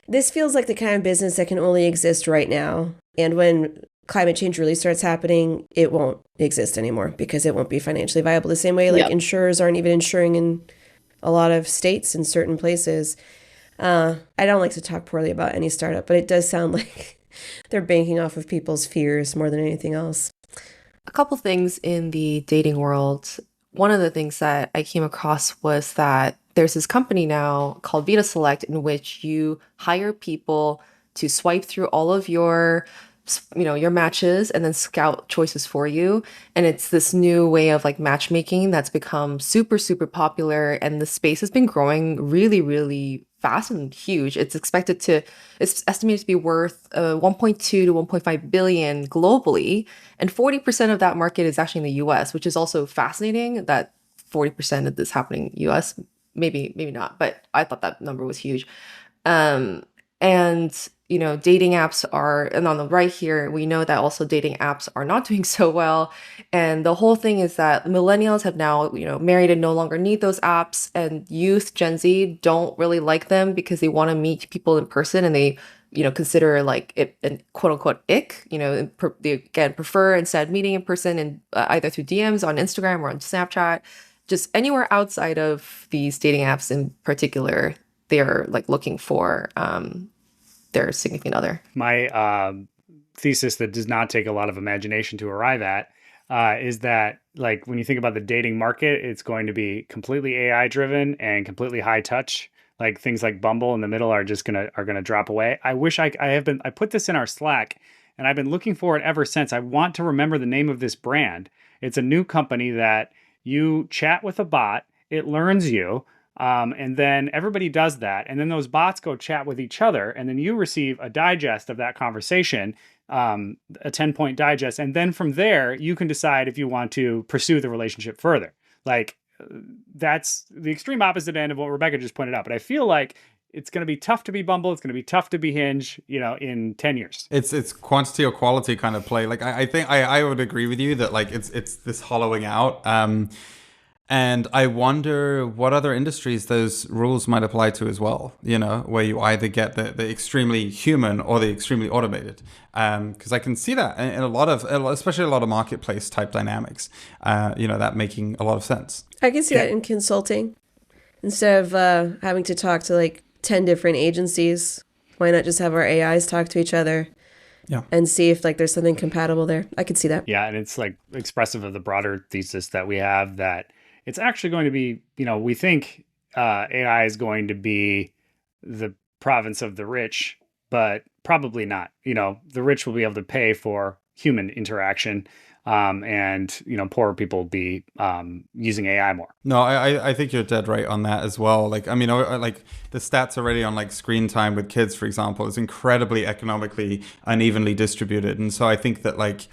Speaker 1: This feels like the kind of business that can only exist right now. And when climate change really starts happening, it won't exist anymore because it won't be financially viable. The same way like insurers aren't even insuring in a lot of states in certain places. I don't like to talk poorly about any startup, but it does sound like they're banking off of people's fears more than anything else.
Speaker 4: A couple things in the dating world. One of the things that I came across was that there's this company now called Vita Select in which you hire people to swipe through all of your matches and then scout choices for you. And it's this new way of like matchmaking that's become super, super popular. And the space has been growing really, really fast and huge. It's estimated to be worth 1.2 to 1.5 billion globally. And 40% of that market is actually in the US, which is also fascinating that 40% of this happening in US. Maybe not, but I thought that number was huge. And dating apps and on the right here, we know that also dating apps are not doing so well. And the whole thing is that millennials have now, married and no longer need those apps. And youth, Gen Z, don't really like them because they want to meet people in person and they, consider like it an quote unquote ick, they again prefer instead meeting in person and either through DMs on Instagram or on Snapchat, just anywhere outside of these dating apps in particular, they're like looking for their significant other.
Speaker 3: My thesis that does not take a lot of imagination to arrive at is that like when you think about the dating market, it's going to be completely AI driven and completely high touch. Like things like Bumble in the middle are just gonna drop away. I wish I put this in our Slack and I've been looking for it ever since. I want to remember the name of this brand. It's a new company that you chat with a bot, it learns you, and then everybody does that. And then those bots go chat with each other. And then you receive a digest of that conversation, a 10-point digest. And then from there, you can decide if you want to pursue the relationship further. Like that's the extreme opposite end of what Rebecca just pointed out. But I feel like it's going to be tough to be Bumble. It's going to be tough to be Hinge, in 10 years.
Speaker 5: It's quantity or quality kind of play. Like I think I would agree with you that like it's this hollowing out. And I wonder what other industries those rules might apply to as well, where you either get the extremely human or the extremely automated. Because I can see that in especially a lot of marketplace type dynamics, that making a lot of sense.
Speaker 1: I can see that in consulting. Instead of having to talk to like 10 different agencies, why not just have our AIs talk to each other?
Speaker 5: Yeah.
Speaker 1: And see if like there's something compatible there. I could see that.
Speaker 3: Yeah, and it's like expressive of the broader thesis that we have that it's actually going to be, we think AI is going to be the province of the rich, but probably not. The rich will be able to pay for human interaction, and poorer people will be using AI more.
Speaker 5: No, I think you're dead right on that as well. Like, I mean, like the stats already on like screen time with kids, for example, is incredibly economically unevenly distributed, and so I think that like.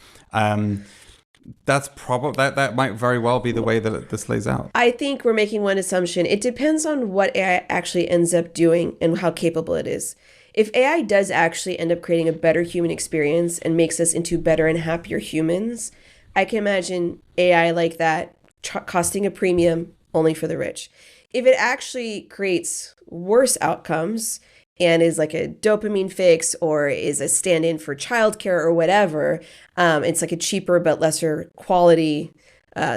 Speaker 5: That's probably that might very well be the way that this lays out.
Speaker 1: I think we're making one assumption. It depends on what AI actually ends up doing and how capable it is. If AI does actually end up creating a better human experience and makes us into better and happier humans, I can imagine AI like that costing a premium only for the rich. If it actually creates worse outcomes and is like a dopamine fix or is a stand-in for childcare or whatever, it's like a cheaper but lesser quality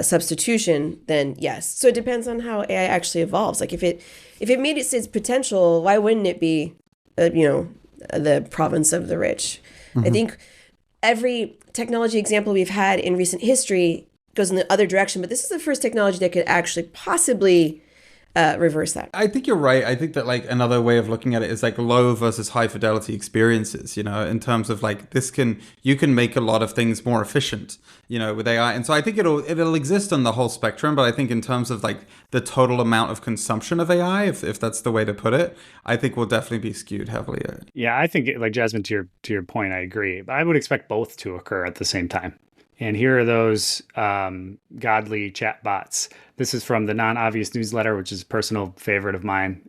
Speaker 1: substitution, then yes. So it depends on how AI actually evolves. Like if it made its potential, why wouldn't it be, the province of the rich? Mm-hmm. I think every technology example we've had in recent history goes in the other direction, but this is the first technology that could actually possibly reverse that.
Speaker 5: I think you're right. I think that like another way of looking at it is like low versus high fidelity experiences, in terms of like you can make a lot of things more efficient, with AI. And so I think it'll exist on the whole spectrum, but I think in terms of like the total amount of consumption of AI, if that's the way to put it, I think will definitely be skewed heavily.
Speaker 3: Yeah, I think like Jasmine, to your point, I agree. But I would expect both to occur at the same time. And here are those godly chat bots. This is from the Non-Obvious newsletter, which is a personal favorite of mine.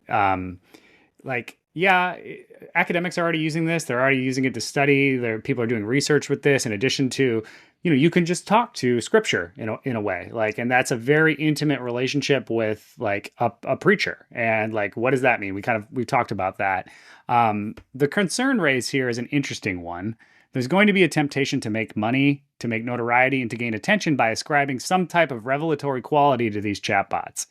Speaker 3: Academics are already using this. They're already using it to study. People are doing research with this. In addition to, you can just talk to scripture in a way. And that's a very intimate relationship with like a preacher. And like, what does that mean? We talked about that. The concern raised here is an interesting one. There's going to be a temptation to make money, to make notoriety, and to gain attention by ascribing some type of revelatory quality to these chatbots.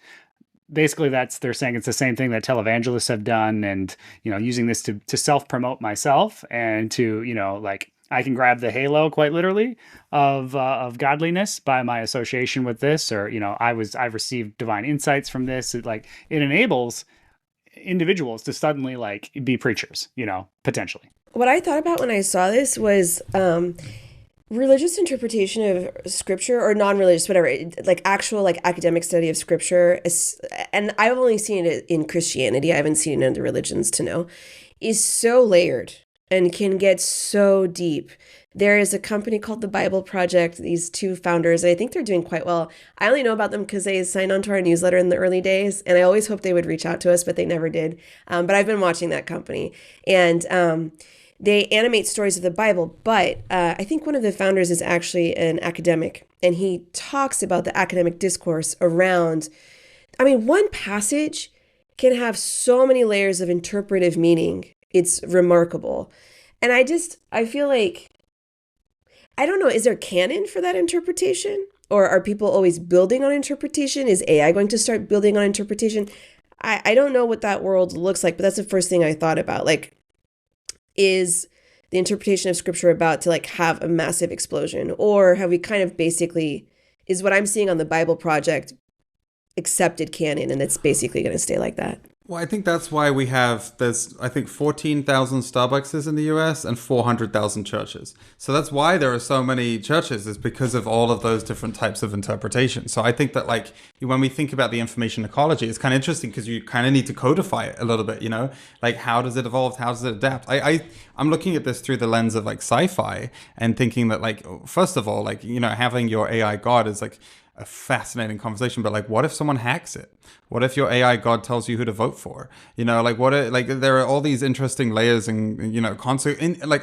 Speaker 3: Basically, they're saying it's the same thing that televangelists have done, and using this to self-promote myself and to I can grab the halo, quite literally, of godliness by my association with this, or I've received divine insights from this. It enables individuals to suddenly be preachers, potentially.
Speaker 1: What I thought about when I saw this was religious interpretation of scripture, or non-religious, whatever, like actual academic study of scripture. And I've only seen it in Christianity. I haven't seen it in other religions to know, is so layered and can get so deep. There is a company called the Bible Project, these two founders, and I think they're doing quite well. I only know about them because they signed on to our newsletter in the early days, and I always hoped they would reach out to us, but they never did. But I've been watching that company, and they animate stories of the Bible, but I think one of the founders is actually an academic, and he talks about the academic discourse around, one passage can have so many layers of interpretive meaning. It's remarkable. And I feel like, I don't know, is there canon for that interpretation? Or are people always building on interpretation? Is AI going to start building on interpretation? I don't know what that world looks like, but that's the first thing I thought about. Is the interpretation of scripture about to have a massive explosion? Or have we kind of basically, is what I'm seeing on the Bible Project accepted canon, and it's basically going to stay like that?
Speaker 5: Well, I think that's why there's 14,000 Starbuckses in the US and 400,000 churches. So that's why there are so many churches, is because of all of those different types of interpretation. So I think that when we think about the information ecology, it's kind of interesting because you kind of need to codify it a little bit, how does it evolve? How does it adapt? I'm looking at this through the lens of sci-fi and thinking that first of all, having your AI God is a fascinating conversation, but what if someone hacks it? What if your AI God tells you who to vote for? There are all these interesting layers and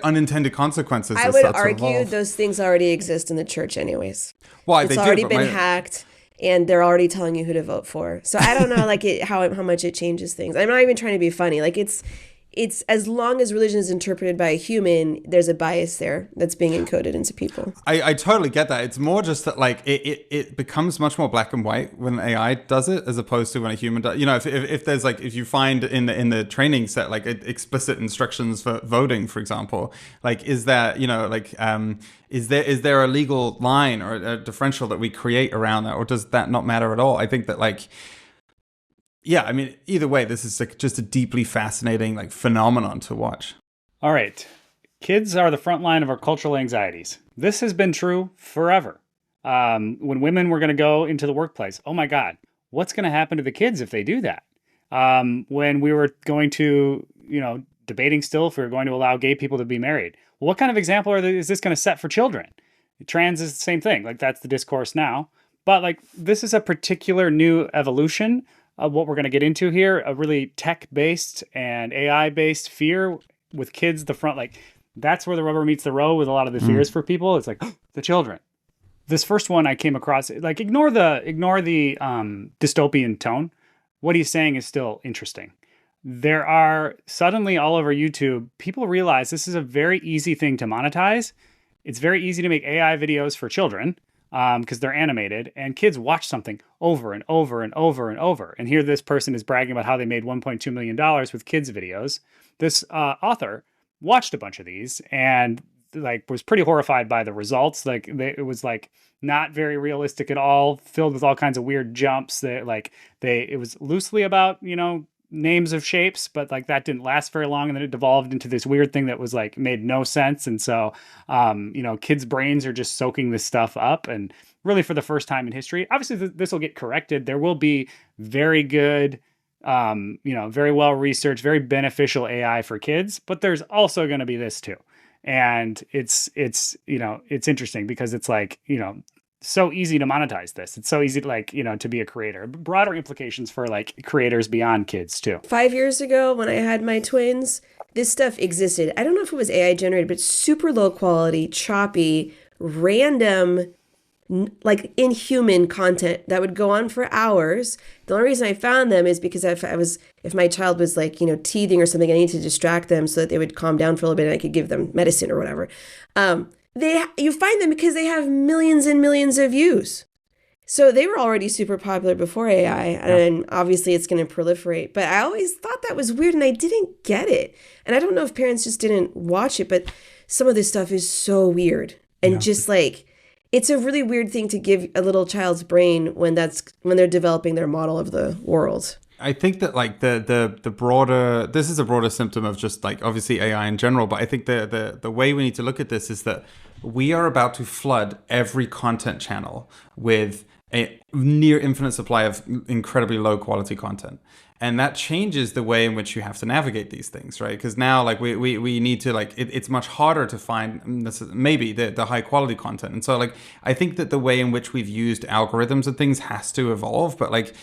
Speaker 5: unintended consequences.
Speaker 1: I would argue those things already exist in the church, anyways.
Speaker 5: Well,
Speaker 1: it's already been hacked, and they're already telling you who to vote for. So I don't know, how much it changes things. I'm not even trying to be funny. It's as long as religion is interpreted by a human, there's a bias there that's being encoded into people.
Speaker 5: I totally get that. It's more just that it becomes much more black and white when AI does it as opposed to when a human does. If there's if you find in the training set explicit instructions for voting, for example, is that is there a legal line or a differential that we create around that, or does that not matter at all? I think that yeah, either way, this is just a deeply fascinating phenomenon to watch.
Speaker 3: All right. Kids are the front line of our cultural anxieties. This has been true forever. When women were going to go into the workplace, oh my God, what's going to happen to the kids if they do that? When we were going to, debating still if we were going to allow gay people to be married. Well, what kind of example is this going to set for children? Trans is the same thing. That's the discourse now. But this is a particular new evolution of what we're going to get into here, a really tech-based and AI-based fear with kids, the front, that's where the rubber meets the road with a lot of the fears for people. It's the children. This first one I came across, ignore the dystopian tone. What he's saying is still interesting. There are suddenly all over YouTube, people realize this is a very easy thing to monetize. It's very easy to make AI videos for children, because they're animated, and kids watch something over and over and over and over. And here this person is bragging about how they made $1.2 million with kids videos. This author watched a bunch of these, and like was pretty horrified by the results. Like it was like not very realistic at all, filled with all kinds of weird jumps. That like it was loosely about, you know, names of shapes, but like that didn't last very long, and then it devolved into this weird thing that was like made no sense. And so you know, kids' brains are just soaking this stuff up, and really for the first time in history, obviously this will get corrected. There will be very good, you know, very well researched, very beneficial AI for kids, but there's also going to be this too. And it's you know, it's interesting because it's like, you know, so easy to monetize this. It's so easy to, like, you know, to be a creator. Broader implications for like creators beyond kids too.
Speaker 1: 5 years ago when I had my twins, this stuff existed. I don't know if it was AI generated, but super low quality, choppy, random, like inhuman content that would go on for hours. The only reason I found them is because if my child was like, you know, teething or something, I needed to distract them so that they would calm down for a little bit and I could give them medicine or whatever. You find them because they have millions and millions of views. So they were already super popular before AI, and obviously it's going to proliferate. But I always thought that was weird, and I didn't get it. And I don't know if parents just didn't watch it, but some of this stuff is so weird. And just like, it's a really weird thing to give a little child's brain when they're developing their model of the world.
Speaker 5: I think that like the broader, this is a broader symptom of just like obviously AI in general, but I think the way we need to look at this is that we are about to flood every content channel with a near infinite supply of incredibly low quality content. And that changes the way in which you have to navigate these things, right? Because now like we need to like, it's much harder to find maybe the high quality content. And so like, I think that the way in which we've used algorithms and things has to evolve, but like,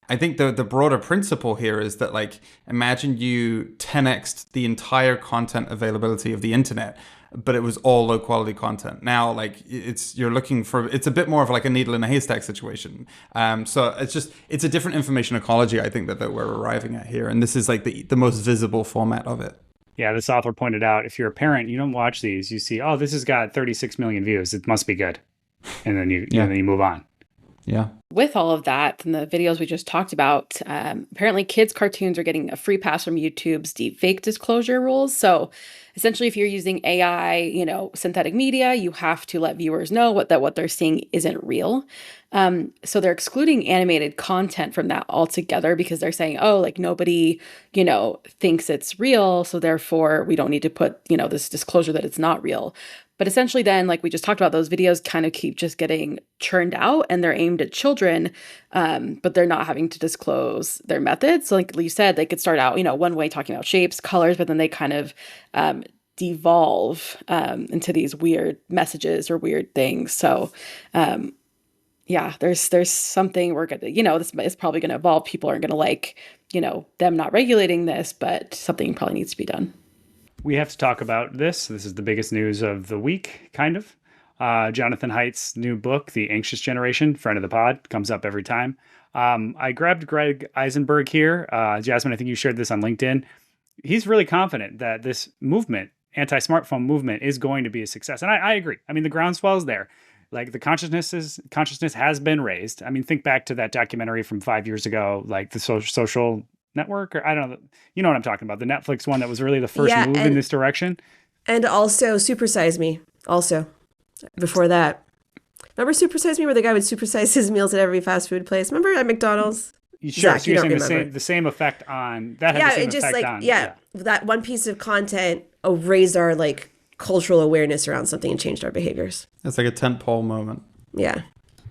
Speaker 5: I think the broader principle here is that like, imagine you 10x'd the entire content availability of the internet, but it was all low quality content. Now, like it's a bit more of like a needle in a haystack situation. So it's a different information ecology, I think that we're arriving at here. And this is like the most visible format of it.
Speaker 3: Yeah, this author pointed out, if you're a parent, you don't watch these, you see, oh, this has got 36 million views, it must be good. And then you move on.
Speaker 5: Yeah.
Speaker 2: With all of that and the videos we just talked about, apparently kids' cartoons are getting a free pass from YouTube's deepfake disclosure rules. So essentially, if you're using AI, you know, synthetic media, you have to let viewers know what they're seeing isn't real. So they're excluding animated content from that altogether because they're saying, oh, like nobody, you know, thinks it's real. So therefore, we don't need to put, you know, this disclosure that it's not real. But essentially then, like we just talked about, those videos kind of keep just getting churned out and they're aimed at children, but they're not having to disclose their methods. So like you said, they could start out, you know, one way talking about shapes, colors, but then they kind of devolve into these weird messages or weird things. So yeah, there's something we're going to, you know, this is probably going to evolve. People aren't going to like, you know, them not regulating this, but something probably needs to be done.
Speaker 3: We have to talk about this. This is the biggest news of the week, kind of. Jonathan Haidt's new book, The Anxious Generation, friend of the pod, comes up every time. I grabbed Greg Eisenberg here. Jasmine, I think you shared this on LinkedIn. He's really confident that this movement, anti-smartphone movement, is going to be a success. And I agree. I mean, the groundswell is there. Like the consciousness has been raised. I mean, think back to that documentary from 5 years ago, like the social network, or I don't know, you know what I'm talking about, the Netflix one that was really the first move in this direction.
Speaker 1: And also Super Size Me, also before that. Remember Super Size Me, where the guy would supersize his meals at every fast food place? Remember at McDonald's?
Speaker 3: Sure,
Speaker 1: Zach,
Speaker 3: so you're saying the same effect on that.
Speaker 1: Yeah,
Speaker 3: had the same
Speaker 1: it just
Speaker 3: effect
Speaker 1: like
Speaker 3: on,
Speaker 1: that one piece of content raised our like cultural awareness around something and changed our behaviors.
Speaker 5: It's like a tentpole moment.
Speaker 1: Yeah.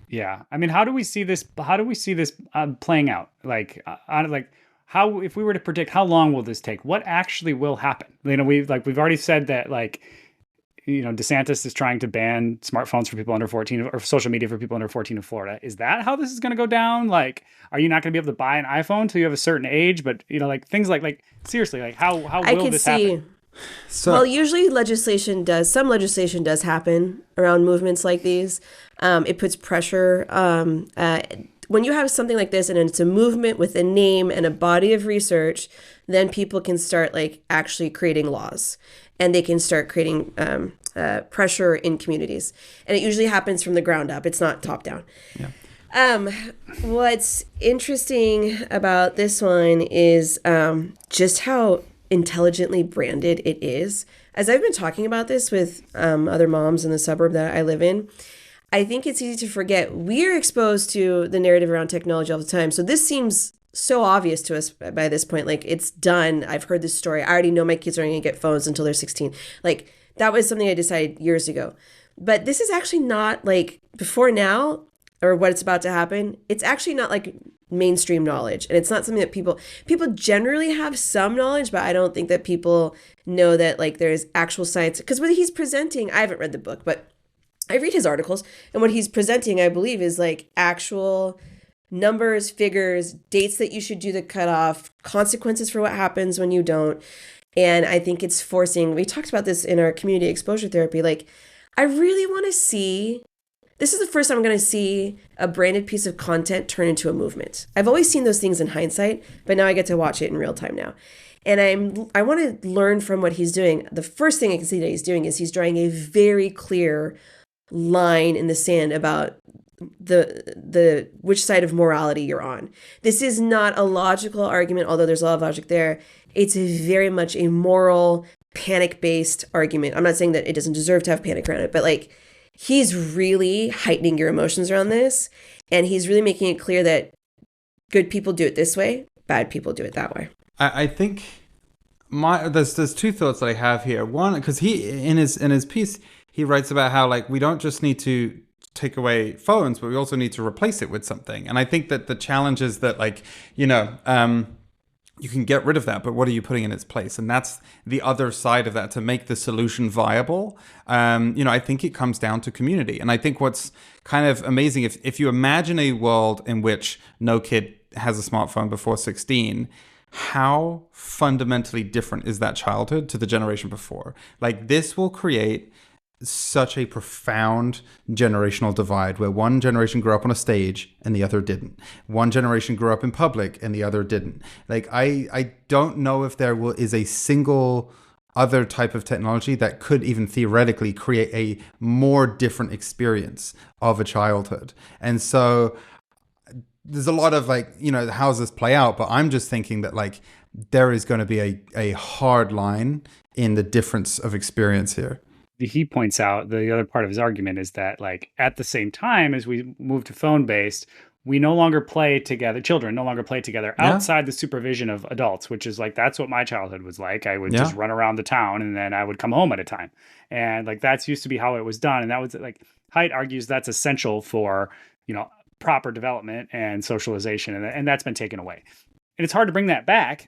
Speaker 3: Yeah. I mean, how do we see this playing out? Like, how, if we were to predict, how long will this take? What actually will happen? You know, we've already said that, like, you know, DeSantis is trying to ban smartphones for people under 14 or social media for people under 14 in Florida. Is that how this is going to go down? Like, are you not going to be able to buy an iPhone till you have a certain age? But, you know, like things like seriously, like how will this happen?
Speaker 1: Well, usually some legislation does happen around movements like these. It puts pressure. When you have something like this and it's a movement with a name and a body of research, then people can start like actually creating laws, and they can start creating pressure in communities. And it usually happens from the ground up. It's not top down. Yeah. What's interesting about this one is just how intelligently branded it is. As I've been talking about this with other moms in the suburb that I live in, I think it's easy to forget we're exposed to the narrative around technology all the time. So this seems so obvious to us by this point. Like, it's done. I've heard this story. I already know my kids aren't going to get phones until they're 16. Like, that was something I decided years ago. But this is actually not like before now, or what it's about to happen. It's actually not like mainstream knowledge. And it's not something that people generally have some knowledge, but I don't think that people know that like there's actual science. Because what he's presenting, I haven't read the book, but I read his articles, and what he's presenting, I believe, is like actual numbers, figures, dates that you should do the cutoff, consequences for what happens when you don't. And I think it's forcing, we talked about this in our community exposure therapy, like, I really want to see, this is the first time I'm going to see a branded piece of content turn into a movement. I've always seen those things in hindsight, but now I get to watch it in real time now. And I want to learn from what he's doing. The first thing I can see that he's doing is he's drawing a very clear line in the sand about the which side of morality you're on. This is not a logical argument, although there's a lot of logic there. It's very much a moral, panic-based argument. I'm not saying that it doesn't deserve to have panic around it, but like, he's really heightening your emotions around this, and he's really making it clear that good people do it this way, bad people do it that way.
Speaker 5: I think there's two thoughts that I have here. One, because he in his piece he writes about how like we don't just need to take away phones, but we also need to replace it with something. And I think that the challenge is that like, you can get rid of that, but what are you putting in its place? And that's the other side of that, to make the solution viable. I think it comes down to community. And I think what's kind of amazing, if you imagine a world in which no kid has a smartphone before 16, how fundamentally different is that childhood to the generation before? Like, this will create such a profound generational divide where one generation grew up on a stage and the other didn't. One generation grew up in public and the other didn't. Like, I don't know if there is a single other type of technology that could even theoretically create a more different experience of a childhood. And so there's a lot of like, how does this play out? But I'm just thinking that like there is going to be a hard line in the difference of experience here.
Speaker 3: He points out the other part of his argument is that like at the same time as we move to phone based, we no longer play together. Children no longer play together outside the supervision of adults, which is like, that's what my childhood was like. I would just run around the town and then I would come home at a time. And like, that's used to be how it was done. And that was like, Haidt argues that's essential for, proper development and socialization. And that's been taken away. And it's hard to bring that back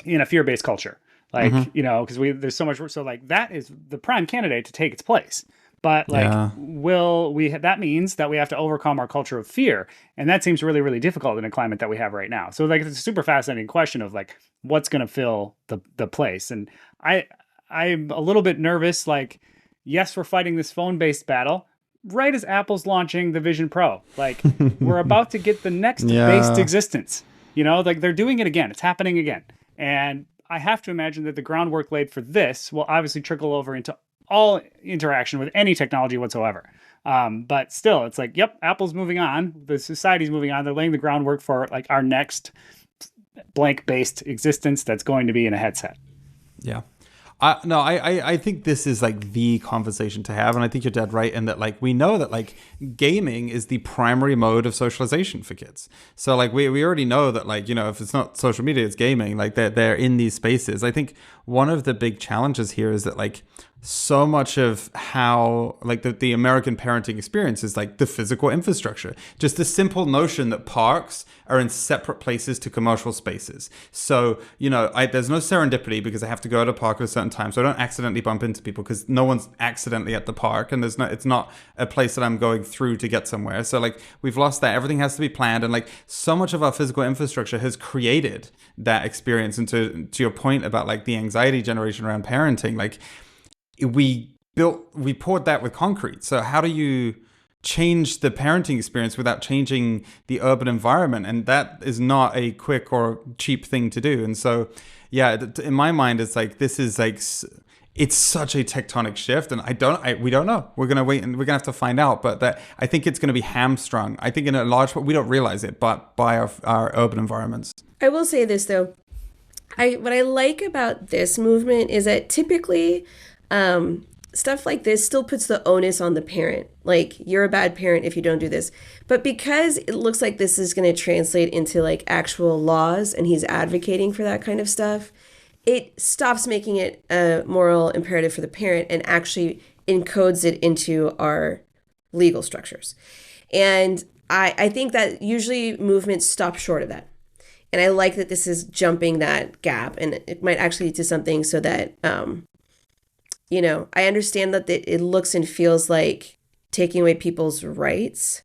Speaker 3: in a fear-based culture. Like, because there's so much, so like that is the prime candidate to take its place. But like, that means that we have to overcome our culture of fear. And that seems really, really difficult in a climate that we have right now. So like, it's a super fascinating question of like, what's going to fill the place? And I'm a little bit nervous. Like, yes, we're fighting this phone-based battle right as Apple's launching the Vision Pro. Like, we're about to get the next based existence, like they're doing it again. It's happening again. And I have to imagine that the groundwork laid for this will obviously trickle over into all interaction with any technology whatsoever. But still, it's like, yep, Apple's moving on. The society's moving on. They're laying the groundwork for like our next blank-based existence that's going to be in a headset.
Speaker 5: Yeah. I think this is like the conversation to have. And I think you're dead right in that like we know that like gaming is the primary mode of socialization for kids. So like we already know that like, if it's not social media, it's gaming. Like they're in these spaces. I think one of the big challenges here is that like so much of how like the American parenting experience is like the physical infrastructure. Just the simple notion that parks are in separate places to commercial spaces. So, there's no serendipity because I have to go to a park at a certain time. So I don't accidentally bump into people because no one's accidentally at the park and it's not a place that I'm going through to get somewhere. So like we've lost that. Everything has to be planned. And like so much of our physical infrastructure has created that experience. And to your point about like the anxiety generation around parenting, like we poured that with concrete. So how do you change the parenting experience without changing the urban environment? And that is not a quick or cheap thing to do. And so, in my mind, it's like, this is like, it's such a tectonic shift. And we don't know. We're going to wait and we're going to have to find out. But that I think it's going to be hamstrung. I think in a large part, we don't realize it, but by our urban environments.
Speaker 1: I will say this though. I what I like about this movement is that typically stuff like this still puts the onus on the parent. Like, you're a bad parent if you don't do this. But because it looks like this is going to translate into like actual laws and he's advocating for that kind of stuff, it stops making it a moral imperative for the parent and actually encodes it into our legal structures. And I think that usually movements stop short of that. And I like that this is jumping that gap, and it might actually lead to something so that, I understand that it looks and feels like taking away people's rights,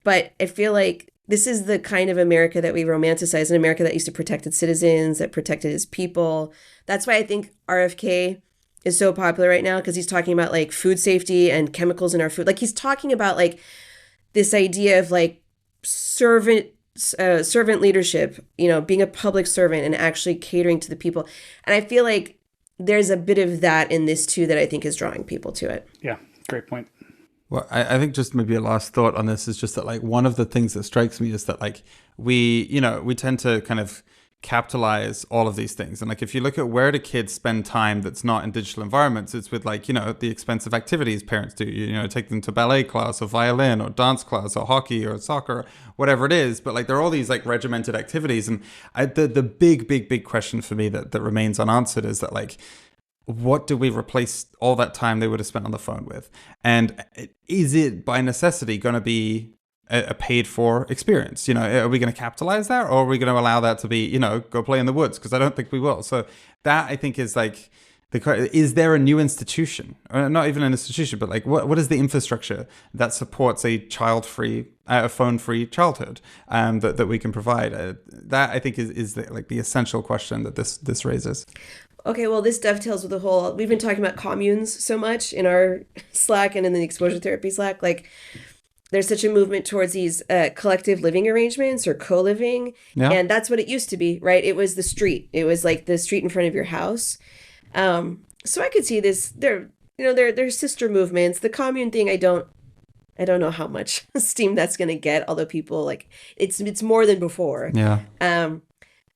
Speaker 1: but I feel like this is the kind of America that we romanticize, an America that used to protect its citizens, that protected its people. That's why I think RFK is so popular right now, because he's talking about like food safety and chemicals in our food. Like, he's talking about like this idea of like servant leadership, being a public servant and actually catering to the people. And I feel like there's a bit of that in this too that I think is drawing people to it.
Speaker 3: Yeah, great point.
Speaker 5: Well, I think just maybe a last thought on this is just that, like, one of the things that strikes me is that, like, we tend to kind of capitalize all of these things. And like, if you look at where do kids spend time that's not in digital environments, it's with like, the expensive activities parents do, take them to ballet class or violin or dance class or hockey or soccer, whatever it is. But like, there are all these like regimented activities. And the big question for me that remains unanswered is that, like, what do we replace all that time they would have spent on the phone with? And is it by necessity going to be a paid for experience? Are we going to capitalize that, or are we going to allow that to be, go play in the woods? Because I don't think we will. So that, I think, is like, is there a new institution, or not even an institution, but like what is the infrastructure that supports a child-free, phone-free childhood that we can provide? That, I think, is the essential question that this raises.
Speaker 1: Okay, well, this dovetails with we've been talking about communes so much in our Slack and in the exposure therapy Slack. Like, there's such a movement towards these collective living arrangements or co-living. Yeah. And that's what it used to be, right? It was the street. It was like the street in front of your house. So I could see this. They're sister movements. The commune thing, I don't know how much steam that's going to get, although people like it's more than before.
Speaker 5: Yeah.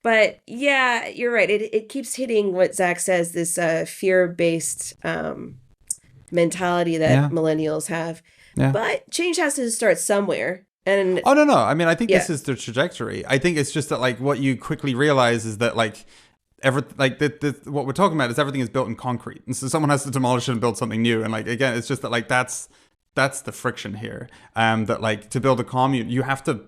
Speaker 1: But yeah, you're right. It keeps hitting what Zach says, this fear-based mentality that millennials have. Yeah. But change has to start somewhere. And
Speaker 5: no. I mean, I think this is the trajectory. I think it's just that, like, what you quickly realize is that, like, what we're talking about is everything is built in concrete, and so someone has to demolish it and build something new. And like, again, it's just that, like, that's the friction here. That, like, to build a commune, you have to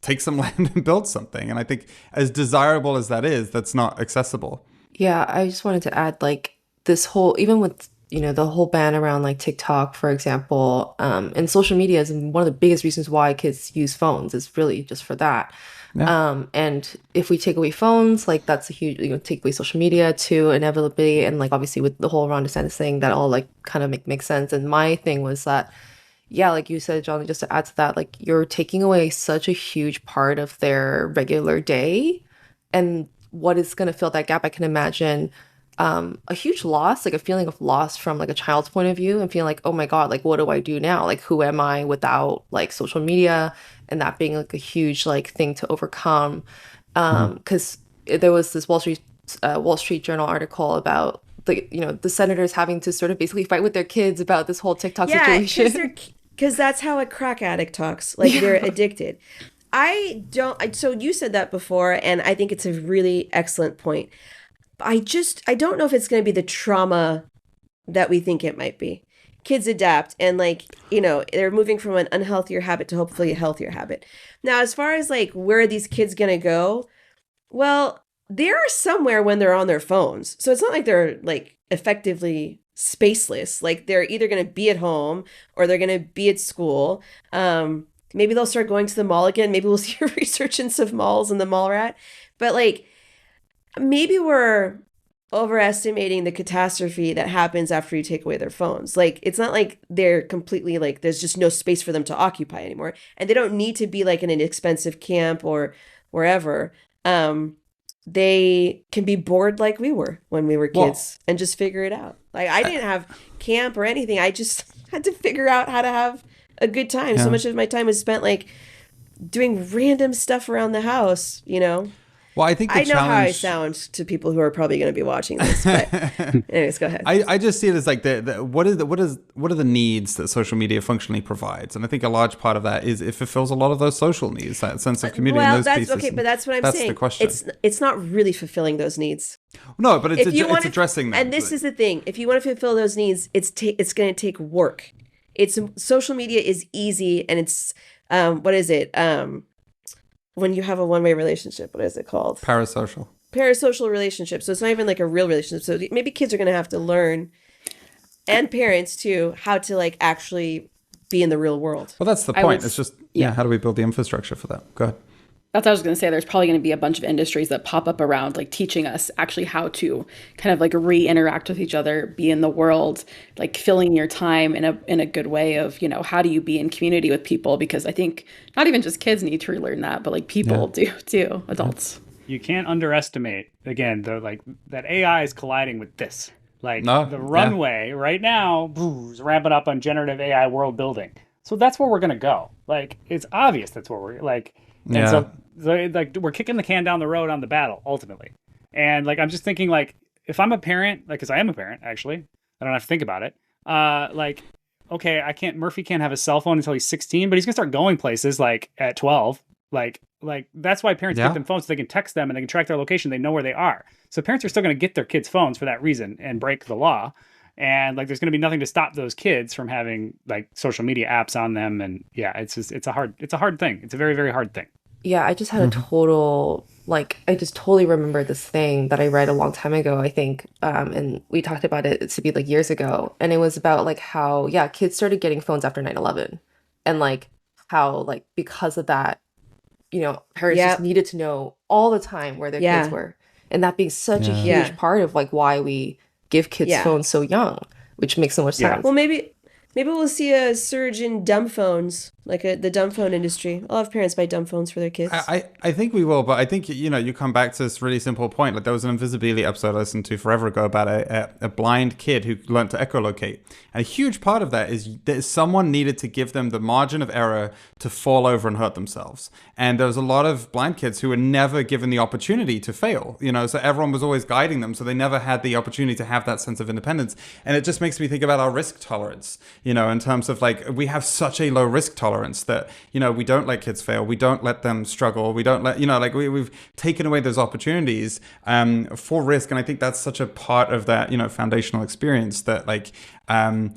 Speaker 5: take some land and build something. And I think, as desirable as that is, that's not accessible.
Speaker 4: Yeah, I just wanted to add, like, this whole, even with the whole ban around like TikTok, for example, and social media is one of the biggest reasons why kids use phones, is really just for that. Yeah. And if we take away phones, like, that's a huge, take away social media too, inevitably. And like, obviously with the whole Ron DeSantis thing, that all like kind of makes sense. And my thing was that, yeah, like you said, John, just to add to that, like, you're taking away such a huge part of their regular day. And what is going to fill that gap? I can imagine a huge loss, like a feeling of loss from like a child's point of view, and feeling like, oh my God, like, what do I do now? Like, who am I without like social media? And that being like a huge like thing to overcome. Because there was this Wall Street Journal article about the senators having to sort of basically fight with their kids about this whole TikTok situation.
Speaker 1: Because that's how a crack addict talks. Like, they're addicted. So you said that before, and I think it's a really excellent point. I don't know if it's going to be the trauma that we think it might be. Kids adapt, and like, they're moving from an unhealthier habit to hopefully a healthier habit. Now, as far as like, where are these kids going to go? Well, they're somewhere when they're on their phones. So it's not like they're like effectively spaceless. Like, they're either going to be at home or they're going to be at school. Maybe they'll start going to the mall again. Maybe we'll see a resurgence of malls and the mall rat. But like, maybe we're overestimating the catastrophe that happens after you take away their phones. Like, it's not like they're completely like, there's just no space for them to occupy anymore. And they don't need to be like in an expensive camp or wherever. They can be bored like we were when we were kids and just figure it out. Like, I didn't have camp or anything. I just had to figure out how to have a good time. Yeah. So much of my time was spent like doing random stuff around the house,
Speaker 5: Well, I think the
Speaker 1: I know how I
Speaker 5: challenge.
Speaker 1: sound to people who are probably going to be watching this, but anyways, go ahead.
Speaker 5: I just see it as like what are the needs that social media functionally provides, and I think a large part of that is it fulfills a lot of those social needs, that sense of community, and
Speaker 1: Well,
Speaker 5: those
Speaker 1: that's
Speaker 5: pieces.
Speaker 1: okay, but that's what I'm
Speaker 5: That's
Speaker 1: saying.
Speaker 5: the question.
Speaker 1: It's not really fulfilling those needs.
Speaker 5: No, but
Speaker 1: If you want
Speaker 5: it's addressing them.
Speaker 1: and this is the thing: if you want to fulfill those needs, it's going to take work. It's social media is easy, and it's what is it? When you have a one-way relationship, what is it called?
Speaker 5: Parasocial.
Speaker 1: Parasocial relationship. So it's not even like a real relationship. So maybe kids are going to have to learn, and parents too, how to like actually be in the real world.
Speaker 5: Well, that's the point. It's just how do we build the infrastructure for that? Go ahead.
Speaker 2: That's what I was going to say. There's probably going to be a bunch of industries that pop up around, like teaching us actually how to kind of like re-interact with each other, be in the world, like filling your time in a good way of, how do you be in community with people? Because I think not even just kids need to relearn that, but like people do too, adults.
Speaker 3: You can't underestimate, again, that AI is colliding with this. Like the runway right now is ramping up on generative AI world building. So that's where we're going to go. Like, it's obvious that's where we're like, and so like we're kicking the can down the road on the battle ultimately. And like, I'm just thinking like, if I'm a parent, like, cause I am a parent, actually, I don't have to think about it. Like, okay, Murphy can't have a cell phone until he's 16, but he's gonna start going places like at 12. Like that's why parents get them phones so they can text them and they can track their location. They know where they are. So parents are still going to get their kids phones for that reason and break the law. And like, there's going to be nothing to stop those kids from having like social media apps on them. And yeah, it's a hard thing. It's a very, very hard thing.
Speaker 4: Yeah, I just had a total, like, I just totally remember this thing that I read a long time ago, I think. And we talked about it to be like years ago. And it was about like how, kids started getting phones after 9/11. And like how, like, because of that, parents just needed to know all the time where their kids were. And that being such a huge part of like why we give kids phones so young, which makes so much sense.
Speaker 1: Well, maybe we'll see a surge in dumb phones, like the dumb phone industry. I'll have parents buy dumb phones for their kids.
Speaker 5: I think we will, but I think, you come back to this really simple point. Like, there was an Invisibility episode I listened to forever ago about a blind kid who learned to echolocate. And a huge part of that is that someone needed to give them the margin of error to fall over and hurt themselves. And there was a lot of blind kids who were never given the opportunity to fail, so everyone was always guiding them. So they never had the opportunity to have that sense of independence. And it just makes me think about our risk tolerance, in terms of like, we have such a low risk tolerance that, we don't let kids fail. We don't let them struggle. We don't let, like we've taken away those opportunities for risk. And I think that's such a part of that, foundational experience that like, that's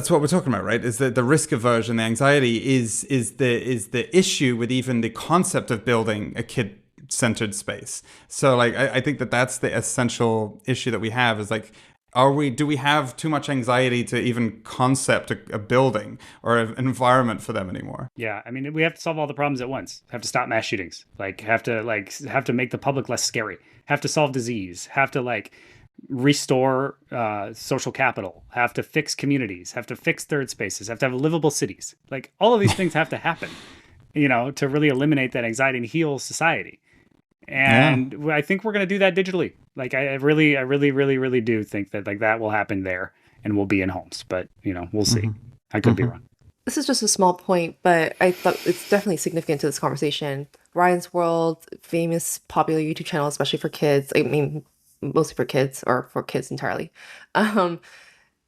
Speaker 5: what we're talking about, right? Is that the risk aversion, the anxiety is the issue with even the concept of building a kid-centered space. So like, I think that's the essential issue that we have is like, do we have too much anxiety to even concept a building or an environment for them anymore?
Speaker 3: Yeah, I mean, we have to solve all the problems at once. Have to stop mass shootings. Have to make the public less scary. Have to solve disease. Have to restore social capital. Have to fix communities. Have to fix third spaces. Have to have livable cities. Like, all of these things have to happen, to really eliminate that anxiety and heal society. And I think we're going to do that digitally. Like, I really, really do think that like that will happen there and we'll be in homes, but we'll see. I could be wrong.
Speaker 4: This is just a small point, but I thought it's definitely significant to this conversation. Ryan's World, famous, popular YouTube channel, especially for kids. I mean, mostly for kids or for kids entirely,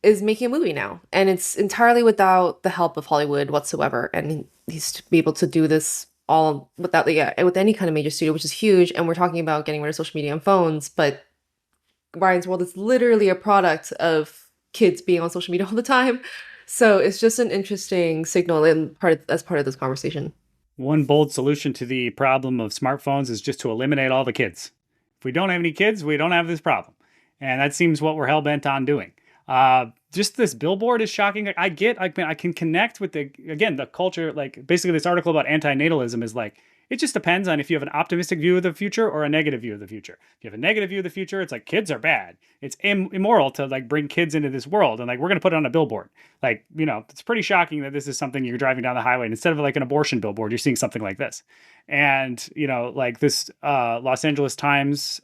Speaker 4: is making a movie now. And it's entirely without the help of Hollywood whatsoever. And he's to be able to do this all without with any kind of major studio, which is huge. And we're talking about getting rid of social media and phones, but Ryan's World is literally a product of kids being on social media all the time. So it's just an interesting signal as part of this conversation.
Speaker 3: One bold solution to the problem of smartphones is just to eliminate all the kids. If we don't have any kids, we don't have this problem. And that seems what we're hell-bent on doing. Just this billboard is shocking. I can connect with the culture. Like, basically this article about antinatalism is like, it just depends on if you have an optimistic view of the future or a negative view of the future. If you have a negative view of the future, it's like kids are bad. It's immoral to like bring kids into this world. And like, we're going to put it on a billboard. Like, it's pretty shocking that this is something you're driving down the highway. And instead of like an abortion billboard, you're seeing something like this. And, like this Los Angeles Times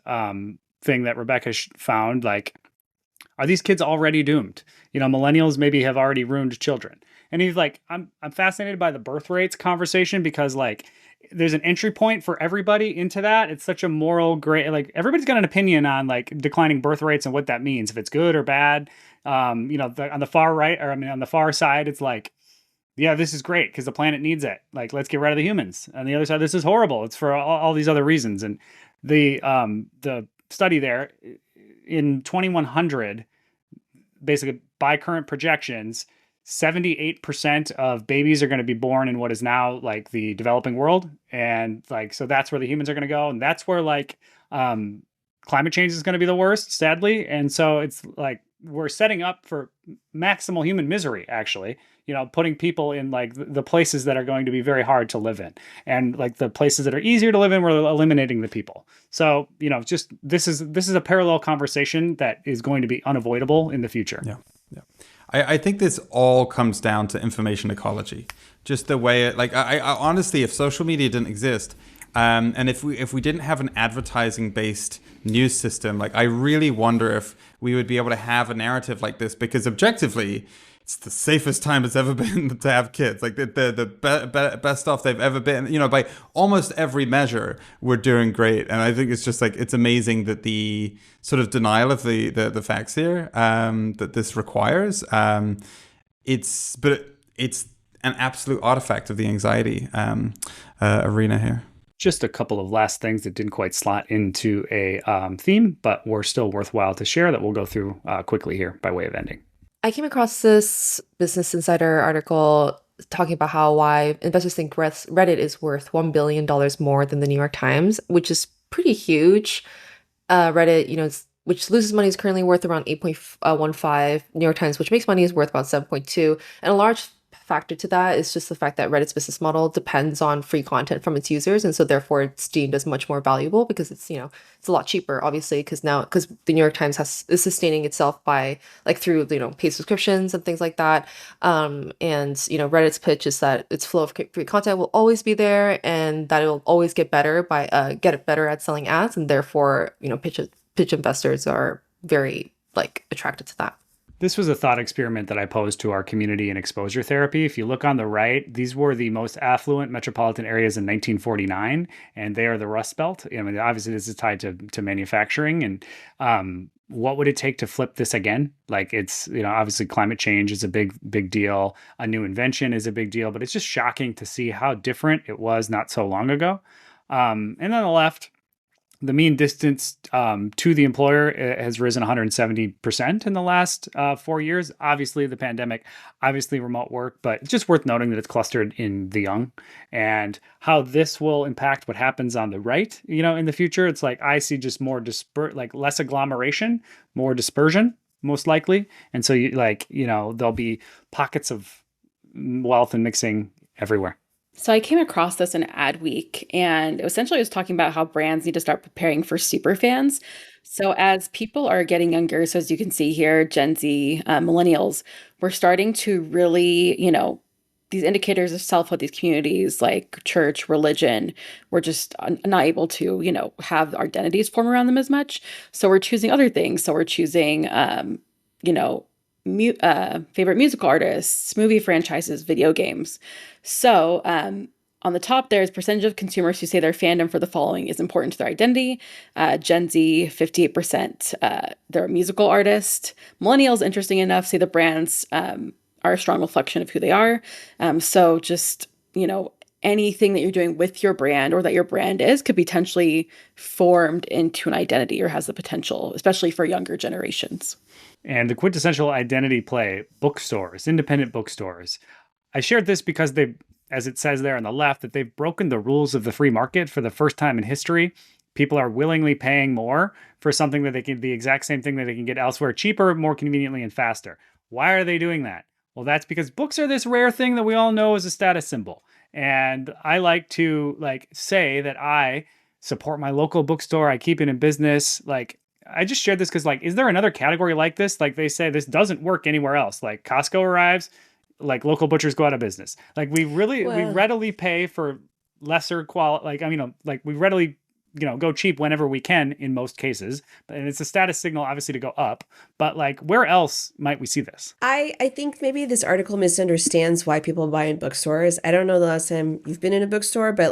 Speaker 3: thing that Rebecca found, like, are these kids already doomed? Millennials maybe have already ruined children. And he's like, I'm fascinated by the birth rates conversation because like there's an entry point for everybody into that. It's such a moral gray, like everybody's got an opinion on like declining birth rates and what that means, if it's good or bad. On the far right, or I mean, on the far side, it's like, yeah, this is great because the planet needs it. Like, let's get rid of the humans. On the other side, this is horrible. It's for all these other reasons. And the study there in 2100, basically by current projections, 78% of babies are going to be born in what is now like the developing world. And like, so that's where the humans are going to go. And that's where like climate change is going to be the worst, sadly. And so it's like, we're setting up for maximal human misery, actually, putting people in like the places that are going to be very hard to live in, and like the places that are easier to live in, we're eliminating the people. So, just this is a parallel conversation that is going to be unavoidable in the future.
Speaker 5: Yeah. Yeah. I think this all comes down to information ecology, just the way it, like, I honestly, if social media didn't exist, and if we didn't have an advertising based news system, like I really wonder if we would be able to have a narrative like this, because objectively it's the safest time it's ever been to have kids. Like the best off they've ever been, by almost every measure, we're doing great. And I think it's just like, it's amazing that the sort of denial of the facts here, that this requires, it's an absolute artifact of the anxiety arena here.
Speaker 3: Just a couple of last things that didn't quite slot into a theme, but were still worthwhile to share that we'll go through quickly here by way of ending.
Speaker 4: I came across this Business Insider article talking about why investors think Reddit is worth $1 billion more than the New York Times, which is pretty huge. Reddit, which loses money, is currently worth around 8.15. New York Times, which makes money, is worth about 7.2. And a large factor to that is just the fact that Reddit's business model depends on free content from its users, and so therefore it's deemed as much more valuable because it's it's a lot cheaper, obviously, because the New York Times is sustaining itself by through paid subscriptions and things like that. And Reddit's pitch is that its flow of free content will always be there, and that it will always get better at selling ads, and therefore pitch investors are very attracted to that.
Speaker 3: This was a thought experiment that I posed to our community in exposure therapy. If you look on the right, these were the most affluent metropolitan areas in 1949, and they are the Rust Belt. I mean, obviously, this is tied to manufacturing. And what would it take to flip this again? Like, it's, obviously climate change is a big deal. A new invention is a big deal, but it's just shocking to see how different it was not so long ago. And on the left, the mean distance to the employer has risen 170% in the last 4 years. Obviously, the pandemic, obviously remote work, but it's just worth noting that it's clustered in the young, and how this will impact what happens on the right, in the future. It's like, I see just more less agglomeration, more dispersion, most likely. And so there'll be pockets of wealth and mixing everywhere.
Speaker 2: So I came across this in Adweek, and essentially it was talking about how brands need to start preparing for super fans. So as people are getting younger, so as you can see here, Gen Z, millennials, we're starting to really, these indicators of self with these communities like church, religion, we're just not able to, have our identities form around them as much. So we're choosing other things. So we're choosing, favorite musical artists, movie franchises, video games. So on the top, there's percentage of consumers who say their fandom for the following is important to their identity. Gen Z, 58%, they're a musical artist. Millennials, interesting enough, say the brands are a strong reflection of who they are. So just, anything that you're doing with your brand or that your brand is could be potentially formed into an identity, or has the potential, especially for younger generations.
Speaker 3: And the quintessential identity play, bookstores, independent bookstores. I shared this because they've, as it says there on the left, that they've broken the rules of the free market for the first time in history. People are willingly paying more for something that the exact same thing that they can get elsewhere, cheaper, more conveniently, and faster. Why are they doing that? Well, that's because books are this rare thing that we all know is a status symbol. And I like to say that I support my local bookstore. I keep it in business. I just shared this because is there another category like this? They say this doesn't work anywhere else. Costco arrives, local butchers go out of business. We readily pay for lesser quality. We readily, go cheap whenever we can in most cases. And it's a status signal, obviously, to go up. But where else might we see this?
Speaker 1: I think maybe this article misunderstands why people buy in bookstores. I don't know the last time you've been in a bookstore, but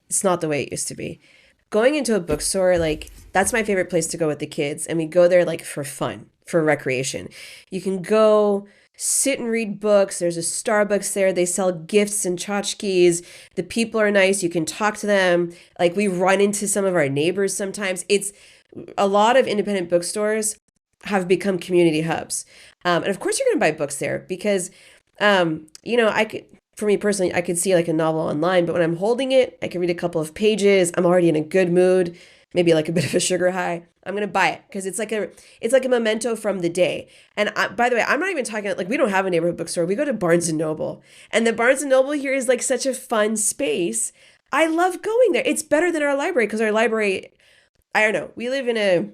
Speaker 1: It's not the way it used to be. Going into a bookstore, like that's my favorite place to go with the kids. And we go there like for fun, for recreation. You can go sit and read books. There's a Starbucks there. They sell gifts and tchotchkes. The people are nice. You can talk to them. Like we run into some of our neighbors sometimes. It's a lot of independent bookstores have become community hubs. And of course you're going to buy books there because, I could, for me personally, I could see like a novel online, but when I'm holding it, I can read a couple of pages. I'm already in a good mood, maybe like a bit of a sugar high. I'm going to buy it because it's like a memento from the day. And by the way, I'm not even talking like we don't have a neighborhood bookstore. We go to Barnes and Noble, and the Barnes and Noble here is like such a fun space. I love going there. It's better than our library because our library, I don't know, we live in a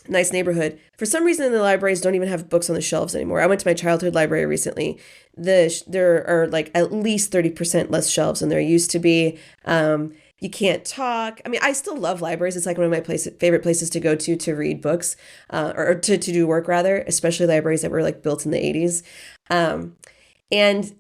Speaker 1: nice neighborhood. For some reason, the libraries don't even have books on the shelves anymore. I went to my childhood library recently. There are like at least 30% less shelves than there used to be. You can't talk. I mean, I still love libraries. It's like one of my favorite places to go to read books, or to do work rather, especially libraries that were like built in the 80s. And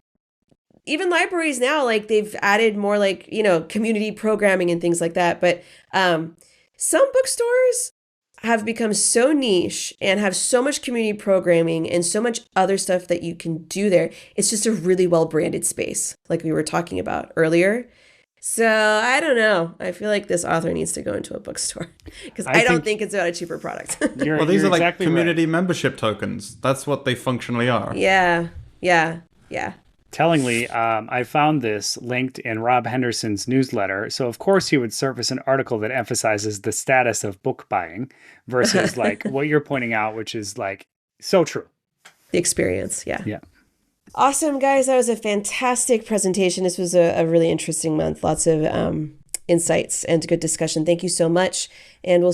Speaker 1: even libraries now, like they've added more like, community programming and things like that. But some bookstores have become so niche and have so much community programming and so much other stuff that you can do there. It's just a really well branded space, like we were talking about earlier. So I don't know. I feel like this author needs to go into a bookstore because I don't think it's about a cheaper product.
Speaker 5: Well, these are like community membership tokens. That's what they functionally are.
Speaker 1: Yeah.
Speaker 3: Tellingly, I found this linked in Rob Henderson's newsletter. So, of course, he would surface an article that emphasizes the status of book buying versus like what you're pointing out, which is like so true.
Speaker 1: The experience. Yeah.
Speaker 3: Yeah.
Speaker 1: Awesome, guys. That was a fantastic presentation. This was a really interesting month. Lots of insights and good discussion. Thank you so much. And we'll